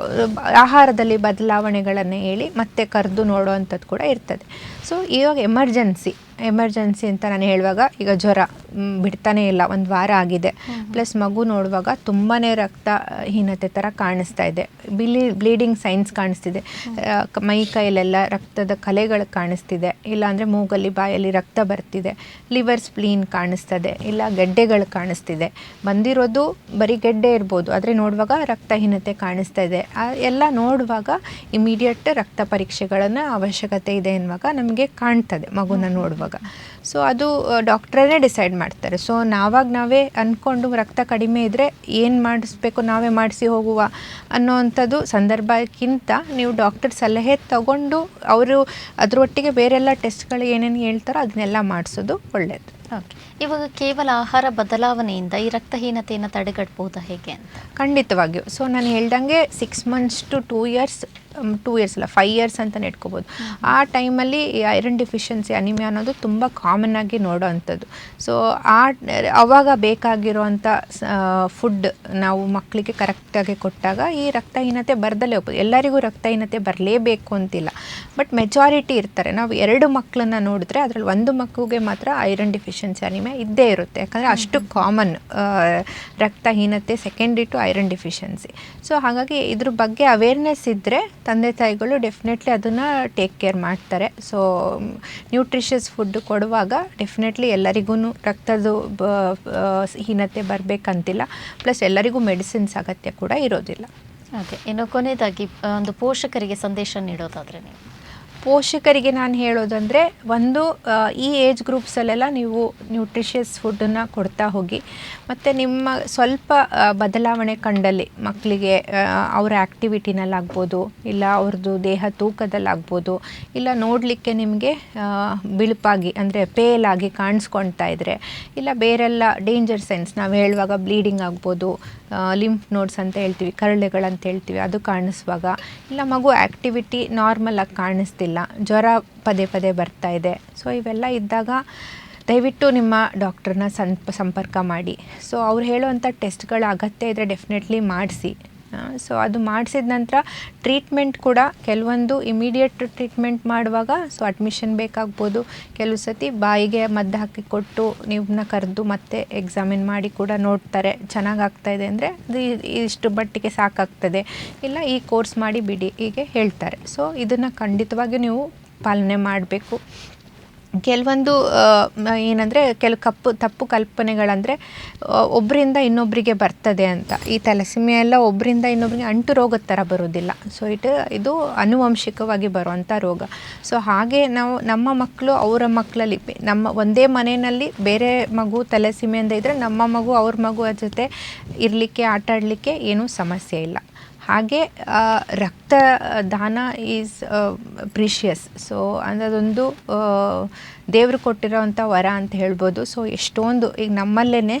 [SPEAKER 2] ಆಹಾರದಲ್ಲಿ ಬದಲಾವಣೆಗಳನ್ನು ಹೇಳಿ ಮತ್ತೆ ಕರೆದು ನೋಡೋವಂಥದ್ದು ಕೂಡ ಇರ್ತದೆ. ಸೊ ಇವಾಗ ಎಮರ್ಜೆನ್ಸಿ ಅಂತ ನಾನು ಹೇಳುವಾಗ, ಈಗ ಜ್ವರ ಬಿಡ್ತಾನೆ ಇಲ್ಲ, ಒಂದು ವಾರ ಆಗಿದೆ, ಪ್ಲಸ್ ಮಗು ನೋಡುವಾಗ ತುಂಬಾ ರಕ್ತಹೀನತೆ ಥರ ಕಾಣಿಸ್ತಾ ಇದೆ, ಬ್ಲೀಡಿಂಗ್ ಸೈನ್ಸ್ ಕಾಣಿಸ್ತಿದೆ, ಮೈ ಕೈಯಲ್ಲೆಲ್ಲ ರಕ್ತದ ಕಲೆಗಳು ಕಾಣಿಸ್ತಿದೆ, ಇಲ್ಲಾಂದರೆ ಮೂಗಲ್ಲಿ ಬಾಯಲ್ಲಿ ರಕ್ತ ಬರ್ತಿದೆ, ಲಿವರ್ ಸ್ಪ್ಲೀನ್ ಕಾಣಿಸ್ತದೆ, ಇಲ್ಲ ಗೆಡ್ಡೆಗಳು ಕಾಣಿಸ್ತಿದೆ. ಬಂದಿರೋದು ಬರೀ ಗೆಡ್ಡೆ ಇರ್ಬೋದು, ಆದರೆ ನೋಡುವಾಗ ರಕ್ತಹೀನತೆ ಕಾಣಿಸ್ತಾ ಇದೆ. ಎಲ್ಲ ನೋಡುವಾಗ ಇಮಿಡಿಯೇಟ್ ರಕ್ತ ಪರೀಕ್ಷೆಗಳನ್ನು ಅವಶ್ಯಕತೆ ಇದೆ ಎನ್ನುವಾಗ ನಮಗೆ ಕಾಣ್ತದೆ ಮಗುನ ನೋಡುವಾಗ. ಸೊ ಅದು ಡಾಕ್ಟ್ರೇ ಡಿಸೈಡ್ ಮಾಡ್ತಾರೆ. ಸೊ ನಾವೇ ಅಂದ್ಕೊಂಡು ರಕ್ತ ಕಡಿಮೆ ಇದ್ದರೆ ಏನು ಮಾಡಿಸ್ಬೇಕು ನಾವೇ ಮಾಡಿಸಿ ಹೋಗುವ ಅನ್ನೋವಂಥದ್ದು ಸಂದರ್ಭಕ್ಕಿಂತ ನೀವು ಡಾಕ್ಟರ್ ಸಲಹೆ ತಗೊಂಡು ಅವರು ಅದರೊಟ್ಟಿಗೆ ಬೇರೆಲ್ಲ ಟೆಸ್ಟ್ಗಳು ಏನೇನು ಹೇಳ್ತಾರೋ ಅದನ್ನೆಲ್ಲ ಮಾಡಿಸೋದು ಒಳ್ಳೆಯದು.
[SPEAKER 1] ಓಕೆ, ಇವಾಗ ಕೇವಲ ಆಹಾರ ಬದಲಾವಣೆಯಿಂದ ಈ ರಕ್ತಹೀನತೆಯನ್ನು ತಡೆಗಟ್ಟಬಹುದಾ ಹೇಗೆ ಅಂತ?
[SPEAKER 2] ಖಂಡಿತವಾಗಿಯೂ. ಸೊ ನಾನು ಹೇಳ್ದಂಗೆ 6 months to 2 years, 2 years ಅಲ್ಲ 5 years ಅಂತ ಇಟ್ಕೋಬೋದು. ಆ ಟೈಮಲ್ಲಿ ಐರನ್ ಡಿಫಿಷಿಯನ್ಸಿ ಅನಿಮಿಯಾ ಅನ್ನೋದು ತುಂಬ ಕಾಮನ್ ಆಗಿ ನೋಡೋ ಅಂಥದ್ದು. ಸೊ ಆವಾಗ ಬೇಕಾಗಿರೋವಂಥ ಫುಡ್ ನಾವು ಮಕ್ಕಳಿಗೆ ಕರೆಕ್ಟಾಗಿ ಕೊಟ್ಟಾಗ ಈ ರಕ್ತಹೀನತೆ ಬರ್ದಲೇ ಹೋಗ್ಬೋದು. ಎಲ್ಲರಿಗೂ ರಕ್ತಹೀನತೆ ಬರಲೇಬೇಕು ಅಂತಿಲ್ಲ, ಬಟ್ ಮೆಜಾರಿಟಿ ಇರ್ತಾರೆ. ನಾವು 2 ಮಕ್ಕಳನ್ನ ನೋಡಿದ್ರೆ ಅದರಲ್ಲಿ ಒಂದು ಮಗುಗೆ ಮಾತ್ರ ಐರನ್ ಡಿಫಿಷಿಯನ್ಸಿ ಅನಿಮಿಯಾ ಇದ್ದೇ ಇರುತ್ತೆ, ಯಾಕಂದರೆ ಅಷ್ಟು ಕಾಮನ್ ರಕ್ತಹೀನತೆ secondary to iron deficiency. So ಹಾಗಾಗಿ ಇದ್ರ ಬಗ್ಗೆ ಅವೇರ್ನೆಸ್ ಇದ್ದರೆ ತಂದೆ ತಾಯಿಗಳು ಡೆಫಿನೆಟ್ಲಿ ಅದನ್ನು ಟೇಕ್ ಕೇರ್ ಮಾಡ್ತಾರೆ. ಸೊ ನ್ಯೂಟ್ರಿಷಿಯಸ್ ಫುಡ್ ಕೊಡುವಾಗ ಡೆಫಿನೆಟ್ಲಿ ಎಲ್ಲರಿಗೂ ರಕ್ತದ ಹೀನತೆ ಬರಬೇಕಂತಿಲ್ಲ, ಪ್ಲಸ್ ಎಲ್ಲರಿಗೂ ಮೆಡಿಸಿನ್ಸ್ ಅಗತ್ಯ ಕೂಡ ಇರೋದಿಲ್ಲ.
[SPEAKER 1] ಓಕೆ, ಇನ್ನು ಕೊನೆಯದಾಗಿ ಒಂದು ಪೋಷಕರಿಗೆ ಸಂದೇಶ ನೀಡೋದಾದರೆ ನೀವು?
[SPEAKER 2] ಪೋಷಕರಿಗೆ ನಾನು ಹೇಳೋದಂದರೆ, ಒಂದು ಈ ಏಜ್ ಗ್ರೂಪ್ಸಲ್ಲೆಲ್ಲ ನೀವು ನ್ಯೂಟ್ರಿಷಿಯಸ್ ಫುಡ್ಡನ್ನು ಕೊಡ್ತಾ ಹೋಗಿ, ಮತ್ತು ನಿಮ್ಮ ಸ್ವಲ್ಪ ಬದಲಾವಣೆ ಕಂಡಲ್ಲಿ ಮಕ್ಕಳಿಗೆ ಅವರ ಆ್ಯಕ್ಟಿವಿಟಿನಲ್ಲಾಗ್ಬೋದು, ಇಲ್ಲ ಅವ್ರದ್ದು ದೇಹ ತೂಕದಲ್ಲಾಗ್ಬೋದು, ಇಲ್ಲ ನೋಡಲಿಕ್ಕೆ ನಿಮಗೆ ಬಿಳುಪಾಗಿ ಅಂದರೆ ಪೇಲಾಗಿ ಕಾಣಿಸ್ಕೊಳ್ತಾ ಇದ್ದರೆ, ಇಲ್ಲ ಬೇರೆಲ್ಲ ಡೇಂಜರ್ ಸೈನ್ಸ್ ನಾವು ಹೇಳುವಾಗ ಬ್ಲೀಡಿಂಗ್ ಆಗ್ಬೋದು, ಲಿಂಫ್ ನೋಡ್ಸ್ ಅಂತ ಹೇಳ್ತೀವಿ, ಕರಳೆಗಳಂತ ಹೇಳ್ತೀವಿ, ಅದು ಕಾಣಿಸುವಾಗ, ಇಲ್ಲ ಮಗು ಆ್ಯಕ್ಟಿವಿಟಿ ನಾರ್ಮಲಾಗಿ ಕಾಣಿಸ್ತಿಲ್ಲ, ಜ್ವರ ಪದೇ ಪದೇ ಬರ್ತಾ ಇದೆ, ಸೊ ಇವೆಲ್ಲ ಇದ್ದಾಗ ದಯವಿಟ್ಟು ನಿಮ್ಮ ಡಾಕ್ಟ್ರನ್ನ ಸಂಪರ್ಕ ಮಾಡಿ. ಸೊ ಅವ್ರು ಹೇಳುವಂಥ ಟೆಸ್ಟ್ಗಳ ಅಗತ್ಯ ಇದ್ದರೆ ಡೆಫಿನೆಟ್ಲಿ ಮಾಡಿಸಿ. ಸೊ ಅದು ಮಾಡಿಸಿದ ನಂತರ ಟ್ರೀಟ್ಮೆಂಟ್ ಕೂಡ ಕೆಲವೊಂದು ಇಮಿಡಿಯೇಟ್ ಟ್ರೀಟ್ಮೆಂಟ್ ಮಾಡುವಾಗ ಸೊ ಅಡ್ಮಿಷನ್ ಬೇಕಾಗ್ಬೋದು, ಕೆಲವು ಸತಿ ಬಾಯಿಗೆ ಮದ್ದು ಹಾಕಿ ಕೊಟ್ಟು ನೀವನ್ನ ಕರೆದು ಮತ್ತೆ ಎಕ್ಸಾಮಿನ್ ಮಾಡಿ ಕೂಡ ನೋಡ್ತಾರೆ. ಚೆನ್ನಾಗಾಗ್ತಾಯಿದೆ ಅಂದರೆ ಅದು ಇಷ್ಟು ಮಟ್ಟಿಗೆ ಸಾಕಾಗ್ತದೆ, ಇಲ್ಲ ಈ ಕೋರ್ಸ್ ಮಾಡಿ ಬಿಡಿ ಹೀಗೆ ಹೇಳ್ತಾರೆ. ಸೊ ಇದನ್ನು ಖಂಡಿತವಾಗಿ ನೀವು ಪಾಲನೆ ಮಾಡಬೇಕು. ಕೆಲವೊಂದು ಏನಂದರೆ ತಪ್ಪು ಕಲ್ಪನೆಗಳಂದರೆ ಒಬ್ಬರಿಂದ ಇನ್ನೊಬ್ಬರಿಗೆ ಬರ್ತದೆ ಅಂತ. ಈ ಥ್ಯಾಲಸೀಮಿಯಾ ಎಲ್ಲ ಒಬ್ಬರಿಂದ ಇನ್ನೊಬ್ಬರಿಗೆ ಅಂಟು ರೋಗದ ಥರ ಬರೋದಿಲ್ಲ. ಸೊ ಇದು ಆನುವಂಶಿಕವಾಗಿ ಬರುವಂಥ ರೋಗ. ಸೊ ಹಾಗೆ ನಾವು ನಮ್ಮ ಮಕ್ಕಳು ಅವರ ಮಕ್ಕಳಲ್ಲಿ ನಮ್ಮ ಒಂದೇ ಮನೆಯಲ್ಲಿ ಬೇರೆ ಮಗು ಥ್ಯಾಲಸೀಮಿಯಿಂದ ಇದ್ದರೆ ನಮ್ಮ ಮಗು ಅವ್ರ ಮಗು ಜೊತೆ ಇರಲಿಕ್ಕೆ ಆಟ ಆಡಲಿಕ್ಕೆ ಏನೂ ಸಮಸ್ಯೆ ಇಲ್ಲ. ಹಾಗೆ ರಕ್ತದಾನ ಈಸ್ ಪ್ರೀಷಿಯಸ್. ಸೊ ಅದೊಂದು ದೇವರು ಕೊಟ್ಟಿರೋವಂಥ ವರ ಅಂತ ಹೇಳ್ಬೋದು. ಸೊ ಎಷ್ಟೊಂದು ಈಗ ನಮ್ಮಲ್ಲೇ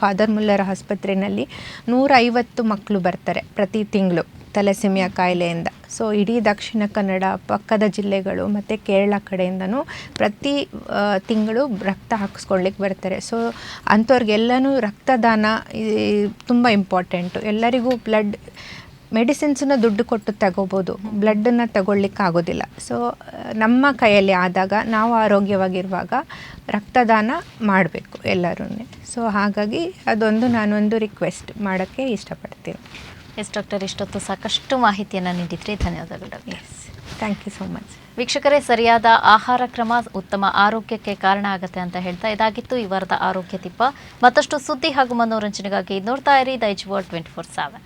[SPEAKER 2] ಫಾದರ್ ಮುಲ್ಲರ್ ಆಸ್ಪತ್ರೆಯಲ್ಲಿ 150 ಮಕ್ಕಳು ಬರ್ತಾರೆ ಪ್ರತಿ ತಿಂಗಳು ಥ್ಯಾಲಸೀಮಿಯಾ ಕಾಯಿಲೆಯಿಂದ. ಸೊ ಇಡೀ ದಕ್ಷಿಣ ಕನ್ನಡ ಪಕ್ಕದ ಜಿಲ್ಲೆಗಳು ಮತ್ತು ಕೇರಳ ಕಡೆಯಿಂದನೂ ಪ್ರತಿ ತಿಂಗಳು ರಕ್ತ ಹಾಕಿಸ್ಕೊಳ್ಳಿಕ್ಕೆ ಬರ್ತಾರೆ. ಸೊ ಅಂಥವ್ರಿಗೆಲ್ಲನೂ ರಕ್ತದಾನ ತುಂಬ ಇಂಪಾರ್ಟೆಂಟು. ಎಲ್ಲರಿಗೂ ಬ್ಲಡ್ ಮೆಡಿಸಿನ್ಸನ್ನ ದುಡ್ಡು ಕೊಟ್ಟು ತಗೋಬೋದು, ಬ್ಲಡ್ಡನ್ನು ತಗೊಳ್ಳಿಕ್ಕೆ ಆಗೋದಿಲ್ಲ. ಸೊ ನಮ್ಮ ಕೈಯಲ್ಲಿ ಆದಾಗ ನಾವು ಆರೋಗ್ಯವಾಗಿರುವಾಗ ರಕ್ತದಾನ ಮಾಡಬೇಕು ಎಲ್ಲರೂ. ಸೊ ಹಾಗಾಗಿ ಅದೊಂದು ನಾನೊಂದು ರಿಕ್ವೆಸ್ಟ್ ಮಾಡೋಕ್ಕೆ ಇಷ್ಟಪಡ್ತೀನಿ.
[SPEAKER 1] ಎಸ್ ಡಾಕ್ಟರ್, ಇಷ್ಟೊತ್ತು ಸಾಕಷ್ಟು ಮಾಹಿತಿಯನ್ನು ನೀಡಿದ್ರಿ, ಧನ್ಯವಾದಗಳು doctor.
[SPEAKER 2] Thank you so much.
[SPEAKER 1] ವೀಕ್ಷಕರೇ, ಸರಿಯಾದ ಆಹಾರ ಕ್ರಮ ಉತ್ತಮ ಆರೋಗ್ಯಕ್ಕೆ ಕಾರಣ ಆಗುತ್ತೆ ಅಂತ ಹೇಳ್ತಾ ಇದಾಗಿತ್ತು ಈ ವಾರದ ಆರೋಗ್ಯ ತಿಪ್ಪ. ಮತ್ತಷ್ಟು ಸುದ್ದಿ ಹಾಗೂ ಮನೋರಂಜನೆಗಾಗಿ ನೋಡ್ತಾ ಇರಿ ದೈಜ್ ವರ್ಲ್ಡ್ 24/7.